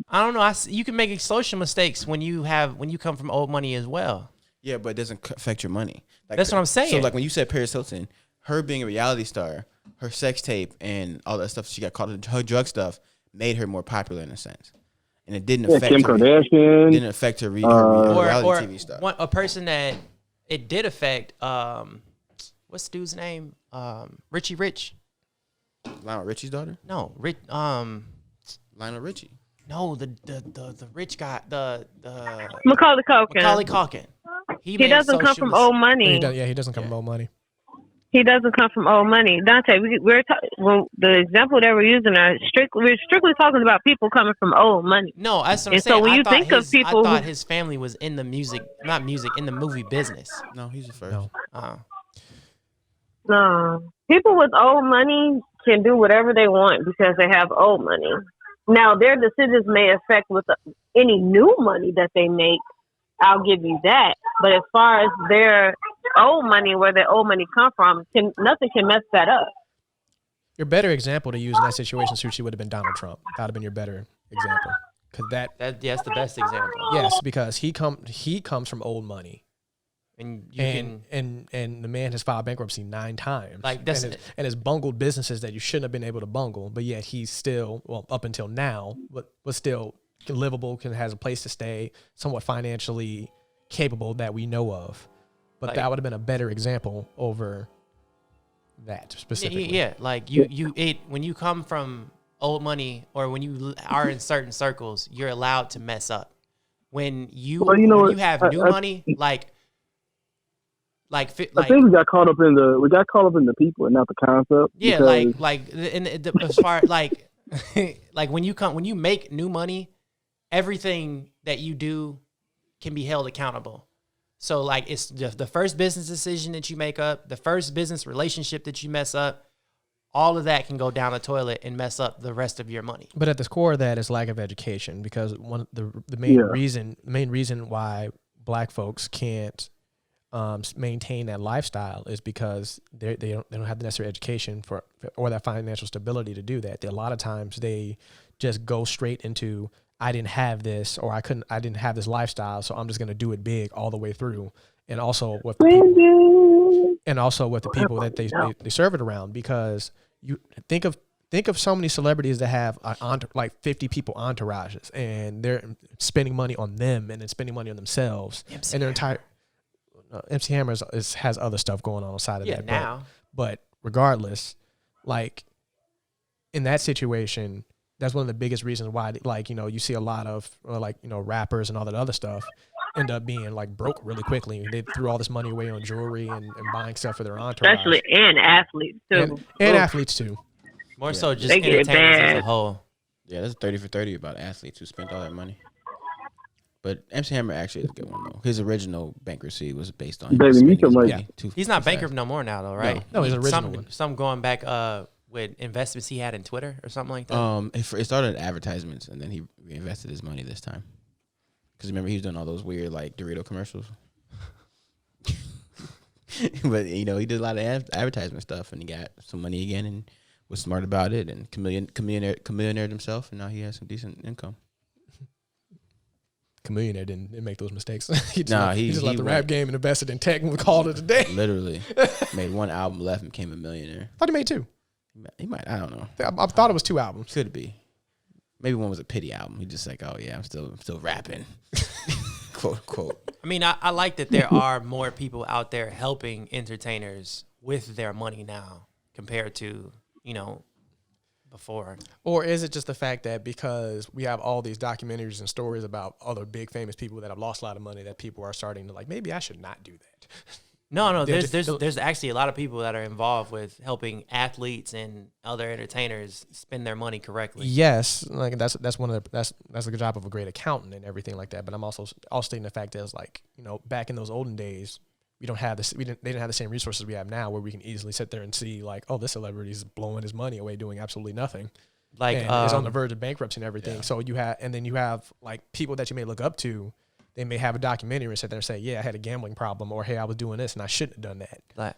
C: I don't know. You can make social mistakes when you come from old money as well.
A: Yeah, but it doesn't affect your money. Like,
C: that's what I'm saying.
A: So, like when you said Paris Hilton, her being a reality star, her sex tape, and all that stuff she got caught in, her drug stuff made her more popular in a sense, and it didn't affect
B: Kim Kardashian.
A: Didn't affect her reality TV star.
C: A person that it did affect. What's the dude's name? Richie Rich.
A: Lionel Richie's daughter?
C: No,
A: Lionel Richie.
C: No, the rich guy, the
F: Macaulay Culkin.
C: Macaulay Culkin.
F: He doesn't come from old money.
D: He doesn't come from old money.
F: He doesn't come from old money. Dante, well, the example that we're using we're strictly talking about people coming from old money.
C: No, that's what I'm
F: and
C: saying.
F: So when you think of people,
C: I thought his family was in the in the movie business.
A: No, he's the first.
D: No.
F: No, people with old money can do whatever they want because they have old money. Now, their decisions may affect with any new money that they make. I'll give you that. But as far as their old money, where their old money come from, nothing can mess that up.
D: Your better example to use in that situation, Sushi, would have been Donald Trump. That would have been your better example. Because
C: that's the best example.
D: Yes, because he comes from old money.
C: And
D: the man has filed bankruptcy 9 times.
C: Like
D: and has bungled businesses that you shouldn't have been able to bungle, but yet he's still, well, up until now, but still livable, has a place to stay, somewhat financially capable that we know of. But that would have been a better example over that specifically.
C: Yeah, like when you come from old money or when you are in certain circles, you're allowed to mess up. When you have new money, I think
B: we got caught up in the people and not the concept.
C: Yeah, as far like when you make new money, everything that you do can be held accountable. So like it's the first business decision that you make up, the first business relationship that you mess up, all of that can go down the toilet and mess up the rest of your money.
D: But at the core of that is lack of education, because the main reason why Black folks can't maintain that lifestyle is because they don't have the necessary education or that financial stability to do that. A lot of times they just go straight into, I didn't have this, or I didn't have this lifestyle, so I'm just going to do it big all the way through. And also with the people that they serve it around, because you think of so many celebrities that have like 50 people entourages, and they're spending money on them and then spending money on themselves and their entire. MC Hammer has other stuff going on outside of that.
C: Now.
D: But regardless, like in that situation, that's one of the biggest reasons why, you see a lot of rappers and all that other stuff end up being like broke really quickly. They threw all this money away on jewelry and buying stuff for their entourage.
F: Especially and athletes too.
D: And athletes too.
C: More so just entertainers as a whole.
A: Yeah, that's 30 for 30 about athletes who spent all that money. But MC Hammer actually is a good one though. His original bankruptcy was based on.
C: He's not bankrupt no more now though, right?
D: No, his original one.
C: Some going back with investments he had in Twitter or something like that.
A: It started advertisements and then he reinvested his money this time. Because remember he was doing all those weird like Dorito commercials. But he did a lot of advertisement stuff and he got some money again and was smart about it and chameleonaire himself, and now he has some decent income.
D: Chameleonaire didn't make those mistakes. he just left the rap game and invested in tech and called it a day.
A: Literally. Made one album left and became a millionaire.
D: I thought he made 2.
A: He might, I don't know.
D: I thought it was 2 albums.
A: Could be. Maybe one was a pity album. He just like, oh yeah, I'm still rapping. Quote unquote.
C: I mean, I like that there are more people out there helping entertainers with their money now compared to, before.
D: Or is it just the fact that because we have all these documentaries and stories about other big famous people that have lost a lot of money that people are starting to maybe I should not do that?
C: No. There's actually a lot of people that are involved with helping athletes and other entertainers spend their money correctly.
D: Yes, like that's the job of a great accountant and everything like that. But I'm also stating the fact that back in those olden days, we don't have this. They didn't have the same resources we have now, where we can easily sit there and see this celebrity is blowing his money away doing absolutely nothing. Like is on the verge of bankruptcy and everything. Yeah. So you have people that you may look up to. They may have a documentary and sit there and say, "Yeah, I had a gambling problem," or "Hey, I was doing this and I shouldn't have done that."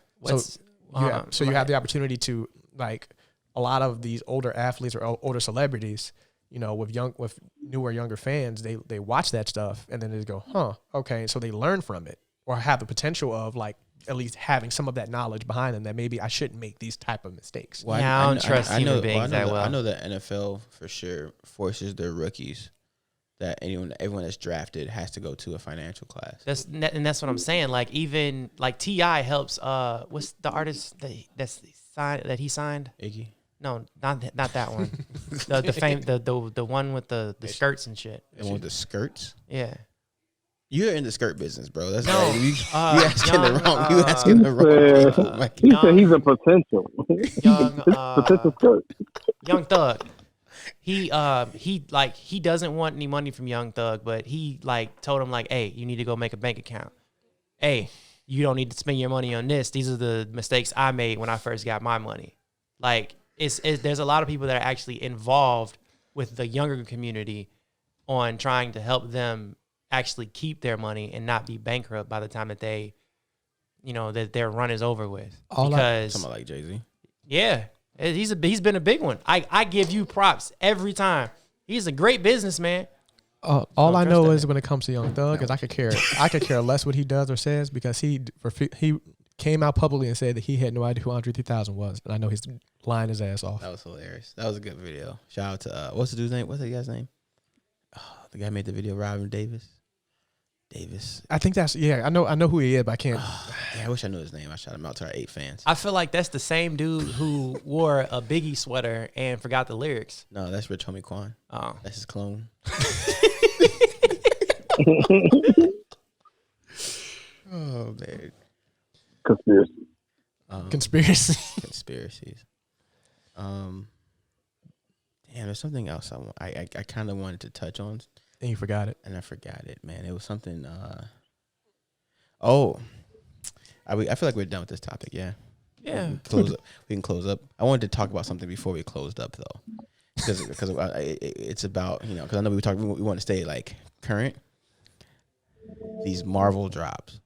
D: So you have the opportunity to a lot of these older athletes or older celebrities. With newer, younger fans, they watch that stuff and then they go, "Huh, okay." So they learn from it. Or have the potential of at least having some of that knowledge behind them that maybe I shouldn't make these type of mistakes.
C: Well, I don't trust human beings that well.
A: I know the NFL for sure forces their rookies that everyone that's drafted has to go to a financial class.
C: That's what I'm saying. Like T.I. helps. What's the artist that he signed?
A: Iggy.
C: No, not that one. The one with the skirts and shit.
A: The one with the skirts.
C: Yeah.
A: You're in the skirt business, bro. That's
C: No,
A: you asking the wrong. You asking the wrong people. Like,
B: He said he's a potential. Potential skirt.
C: Young Thug. He doesn't want any money from Young Thug, but he like told him like, hey, you need to go make a bank account. Hey, you don't need to spend your money on this. These are the mistakes I made when I first got my money. Like there's a lot of people that are actually involved with the younger community on trying to help them actually keep their money and not be bankrupt by the time that they, that their run is over with. Because
A: somebody like Jay-Z.
C: Yeah, he's been a big one. I give you props every time. He's a great businessman.
D: All I know is when it comes to Young Thug is I could care less what he does or says because he came out publicly and said that he had no idea who Andre 3000 was, and I know he's lying his ass off.
A: That was hilarious. That was a good video. Shout out to what's the dude's name? What's that guy's name? Oh, the guy made the video, Robin Davis.
D: I think I know who he is, but I can't.
A: I wish I knew his name. I shout him out to our 8 fans.
C: I feel like that's the same dude who wore a Biggie sweater and forgot the lyrics.
A: No, that's Rich Homie Quan.
C: Oh,
A: that's his clone. Oh man. Conspiracies. Damn, there's something else I kind of wanted to touch on.
D: And you forgot it.
A: And I forgot it, man. It was something. I feel like we're done with this topic. Yeah.
C: Yeah.
A: We can close up. I wanted to talk about something before we closed up though, because it's about because I know we want to stay like current. These Marvel drops,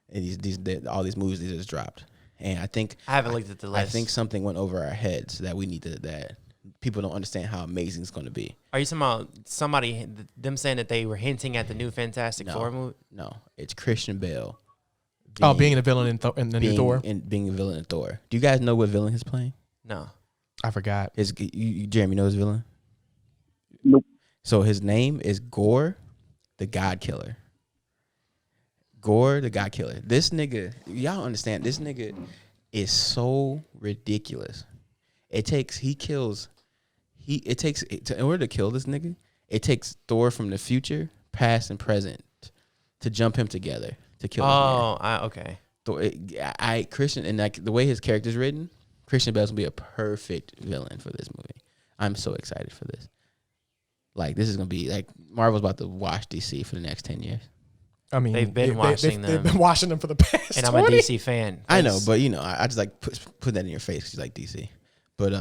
A: and all these movies that just dropped, and I think
C: I haven't looked at the list.
A: I think something went over our heads that we need that people don't understand how amazing it's going to be.
C: Are you talking about them saying that they were hinting at the new Fantastic Four movie?
A: No, it's Christian Bale.
D: Being a villain in the new Thor?
A: And being a villain in Thor. Do you guys know what villain he's playing?
C: No.
D: I forgot.
A: Jeremy knows villain?
B: Nope.
A: So his name is Gore, the God Killer. Gore, the God Killer. This nigga, y'all understand, this nigga is so ridiculous. In order to kill this nigga, it takes Thor from the future, past and present, to jump him together to kill him.
C: Okay.
A: Thor, Christian, and like the way his character's written, Christian Bale's gonna be a perfect villain for this movie. I'm so excited for this. Like this is gonna be like Marvel's about to wash DC for the next 10 years.
D: I mean,
C: they've been watching them.
D: They've been watching them for the past.
C: And I'm a DC fan.
A: I know, but I just like put that in your face because you like DC. But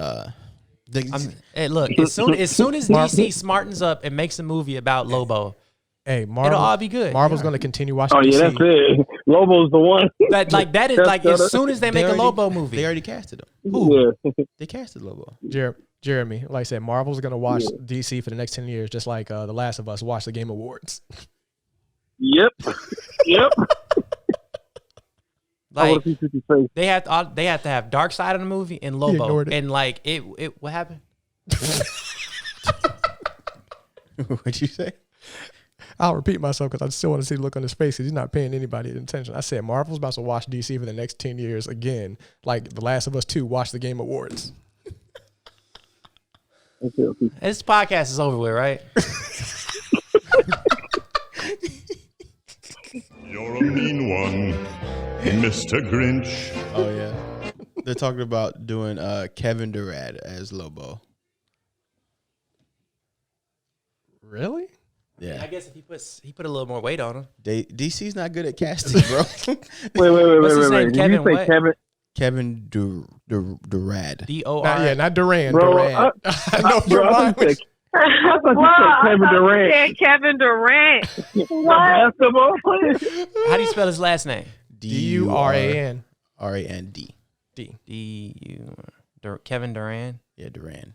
C: hey, look, as soon as DC smartens up and makes a movie about Lobo,
D: hey, Marvel,
C: it'll all be good.
D: Marvel's gonna continue watching.
B: Oh yeah,
D: DC.
B: that's it. Lobo's the one.
C: That is like as soon as they make a Lobo movie,
A: they already casted him.
B: Who? Yeah.
A: They casted Lobo.
D: Jeremy, like I said, Marvel's gonna watch DC for the next 10 years, just like The Last of Us watched the Game Awards.
B: Yep.
C: Like they have to have Dark Side of the movie and Lobo, and like it. What happened?
A: What'd you say?
D: I'll repeat myself because I still want to see the look on his face because he's not paying anybody attention. I said Marvel's about to watch DC for the next 10 years again, like The Last of Us 2 watched the Game Awards.
C: This podcast is over with, right?
G: You're a mean one, Mr. Grinch.
A: Oh yeah, they're talking about doing Kevin Durant as Lobo.
D: Really?
A: Yeah.
C: I guess if he put a little more weight on him.
A: DC's not good at casting, bro.
B: Wait.
C: Kevin
B: Did you say
C: what?
B: Kevin?
C: DOR.
B: Not
D: Not Durant.
B: Bro,
D: Durant. I know your mind.
B: I thought you said Kevin Durant.
F: I said Kevin Durant. What?
B: Basketball player?
C: How do you spell his last name?
D: DURAN.
A: RAND.
C: Kevin Durant.
A: Yeah, Durant.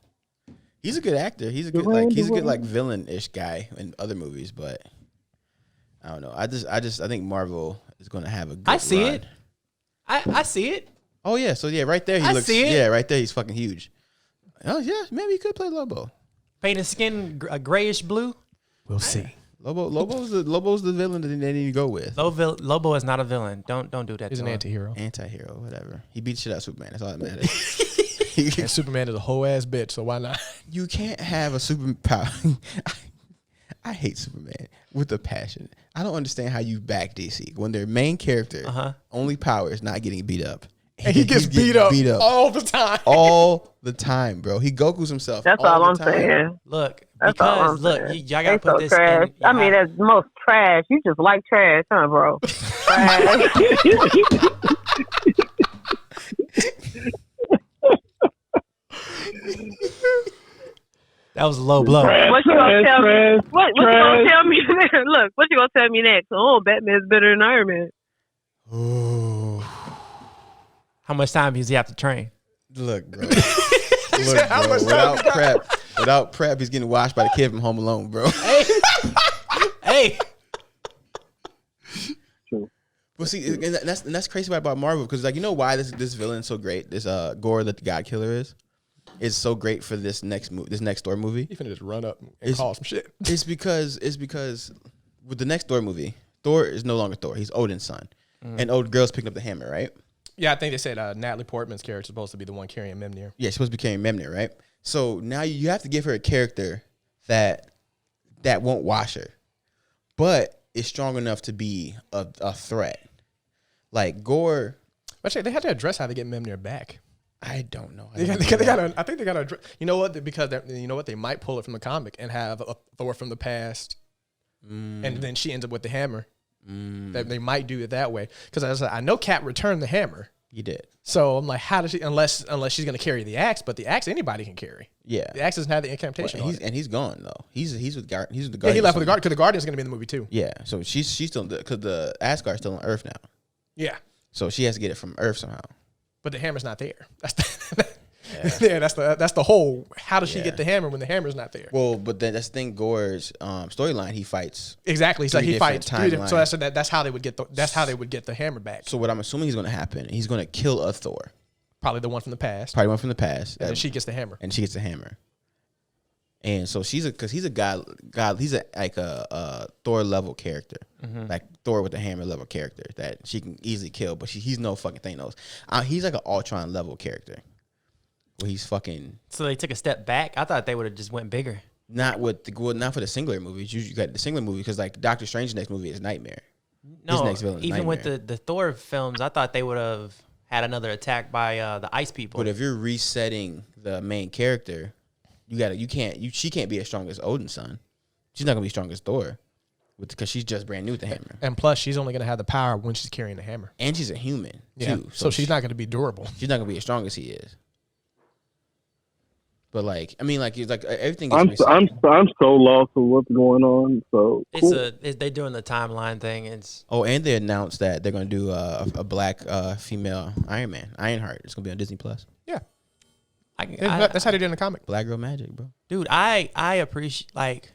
A: He's a good actor. He's a good villain-ish guy in other movies, but I don't know. I think Marvel is going to have a good
C: I see
A: run.
C: it. I see it.
A: Oh yeah, so yeah, right there he looks.
C: See it.
A: Yeah, right there he's fucking huge. Oh yeah, maybe he could play Lobo.
C: Paint his skin a grayish blue.
D: We'll see.
A: Lobo's the villain that they need to go with.
C: Lobo is not a villain. Don't do that.
D: He's an anti-hero.
A: Anti-hero, whatever. He beat shit out of Superman. That's all that matters.
D: And Superman is a whole ass bitch, so why not?
A: You can't have a superpower. I hate Superman with a passion. I don't understand how you back DC when their main character only power is not getting beat up.
D: And he gets beat up all the time.
A: All the time, bro. He Goku's himself.
F: That's all I'm saying.
C: Look,
F: That's all I'm
C: look,
F: saying.
C: y'all gotta put this
F: trash.
C: in.
F: I mean, that's most trash. You just like trash, huh, bro? Trash.
C: That was a low blow.
F: What you gonna tell me? What you gonna tell me? Look, what you gonna tell me next? Oh, Batman's better than Iron Man.
A: Oh.
C: How much time does he have to train?
A: Look, bro. Without prep, he's getting watched by the kid from Home Alone, bro.
C: Hey.
A: Well, see, and that's crazy about Marvel because, like, you know why this villain's so great? This Gore, the God Killer is so great for this next Thor movie.
D: You finna just run up and call some shit.
A: It's because with the next Thor movie, Thor is no longer Thor. He's Odin's son, and old girl's picking up the hammer, right?
D: Yeah, I think they said Natalie Portman's character is supposed to be the one carrying Mjolnir.
A: Yeah, she's supposed to be carrying Mjolnir, right? So now you have to give her a character that won't wash her, but is strong enough to be a threat. Like Gore.
D: Actually, they had to address how they get Mjolnir back.
A: I don't know.
D: I think they got to. You know what? Because you know what? They might pull it from the comic and have a Thor from the past, and then she ends up with the hammer. They might do it that way because I know Cap returned the hammer.
A: He did.
D: So I'm like, how does she? Unless she's gonna carry the axe, but the axe anybody can carry.
A: Yeah,
D: the axe doesn't have the incantation.
A: He's gone though. He's with the Guardians.
D: Yeah, he left with the Guardians because the Guardians is gonna be in the movie too.
A: Yeah, so she's still because the Asgard's still on Earth now.
D: Yeah, so
A: she has to get it from Earth somehow.
D: But the hammer's not there. That's the whole. How does she get the hammer when the hammer's not there?
A: Well, but then that's the thing. Gore's storyline, he fights
D: exactly. So he fights. So
A: timelines.
D: that's how they would get the hammer back.
A: So what I'm assuming is going to happen, he's going to kill a Thor,
D: probably the one from the past.
A: And
D: then she gets the hammer.
A: And so he's a god. He's a Thor level character, like Thor with the hammer level character that she can easily kill, but he's no fucking Thanos. He's like an Ultron level character. Where he's fucking.
C: So they took a step back. I thought they would have just went bigger.
A: Not for the singular movies. You got the singular movie because like Doctor Strange's next movie is Nightmare.
C: No,
A: his next villain is
C: even
A: Nightmare.
C: with the Thor films, I thought they would have had another attack by the Ice People.
A: But if you're resetting the main character, she can't be as strong as Odin's son. She's not gonna be strong as Thor, because she's just brand new with the hammer.
D: And plus, she's only gonna have the power when she's carrying the hammer.
A: And she's a human too,
D: so she's not gonna be durable.
A: She's not gonna be as strong as he is. But it's like everything.
B: I'm so lost with what's going on. So cool.
C: They're doing the timeline thing.
A: And they announced that they're gonna do a black female Ironheart. It's gonna be on Disney Plus.
D: Yeah, that's how they did in the comic.
A: Black girl magic, bro.
C: Dude, I appreciate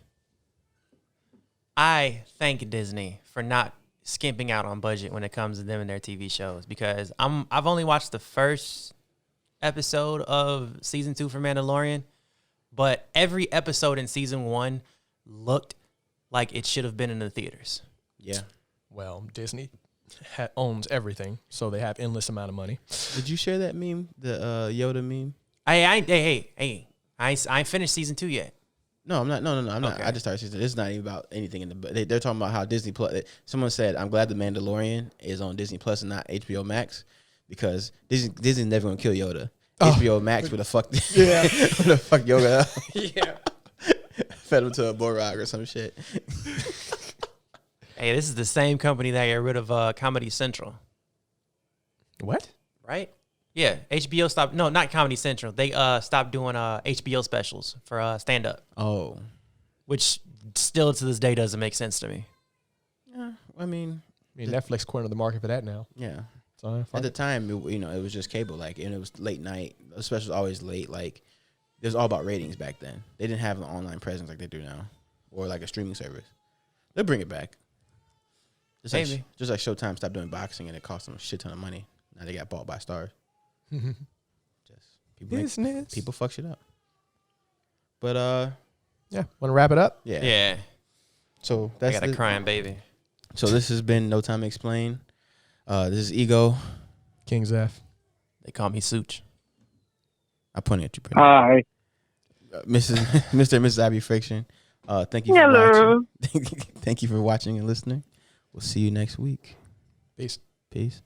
C: I thank Disney for not skimping out on budget when it comes to them and their TV shows because I've only watched the first episode of season 2 for Mandalorian, but every episode in season 1 looked like it should have been in the theaters.
A: Yeah.
D: Well, Disney owns everything, so they have endless amount of money.
A: Did you share that meme, the Yoda meme?
C: Hey, I ain't finished season 2 yet.
A: No, I'm not. No, I'm not.
C: Okay.
A: I just started season. This is not even about anything in the. They're talking about how Disney Plus. Someone said, "I'm glad the Mandalorian is on Disney Plus and not HBO Max." Because Disney's never gonna kill Yoda. HBO Max would have fucked. Yeah, would have fucked Yoda up.
D: Yeah,
A: fed him to a Borog or some shit.
C: Hey, this is the same company that got rid of Comedy Central.
D: What?
C: Right? Yeah, HBO stopped. No, not Comedy Central. They stopped doing HBO specials for stand up.
A: Oh,
C: which still to this day doesn't make sense to me.
A: Yeah, I mean
D: Netflix cornered the market for that now.
A: Yeah.
D: So
A: at the time, it was just cable, and it was late night. The specials always late. It was all about ratings back then. They didn't have an online presence like they do now, or like a streaming service. They'll bring it back. Just like Showtime stopped doing boxing, and it cost them a shit ton of money. Now they got bought by Stars.
D: Business.
A: People fuck shit up. But
D: yeah, want to wrap it up?
C: Yeah.
A: So
C: I got a crying baby.
A: So this has been No Time to Explain. This is Ego.
D: King Zeph.
C: They call me Such.
A: I'm pointing at you, Brittany.
B: Hi.
A: Mr. and Mrs. Abby Friction. Thank you for
F: Hello.
A: watching. Thank you for watching and listening. We'll see you next week.
D: Peace.
A: Peace.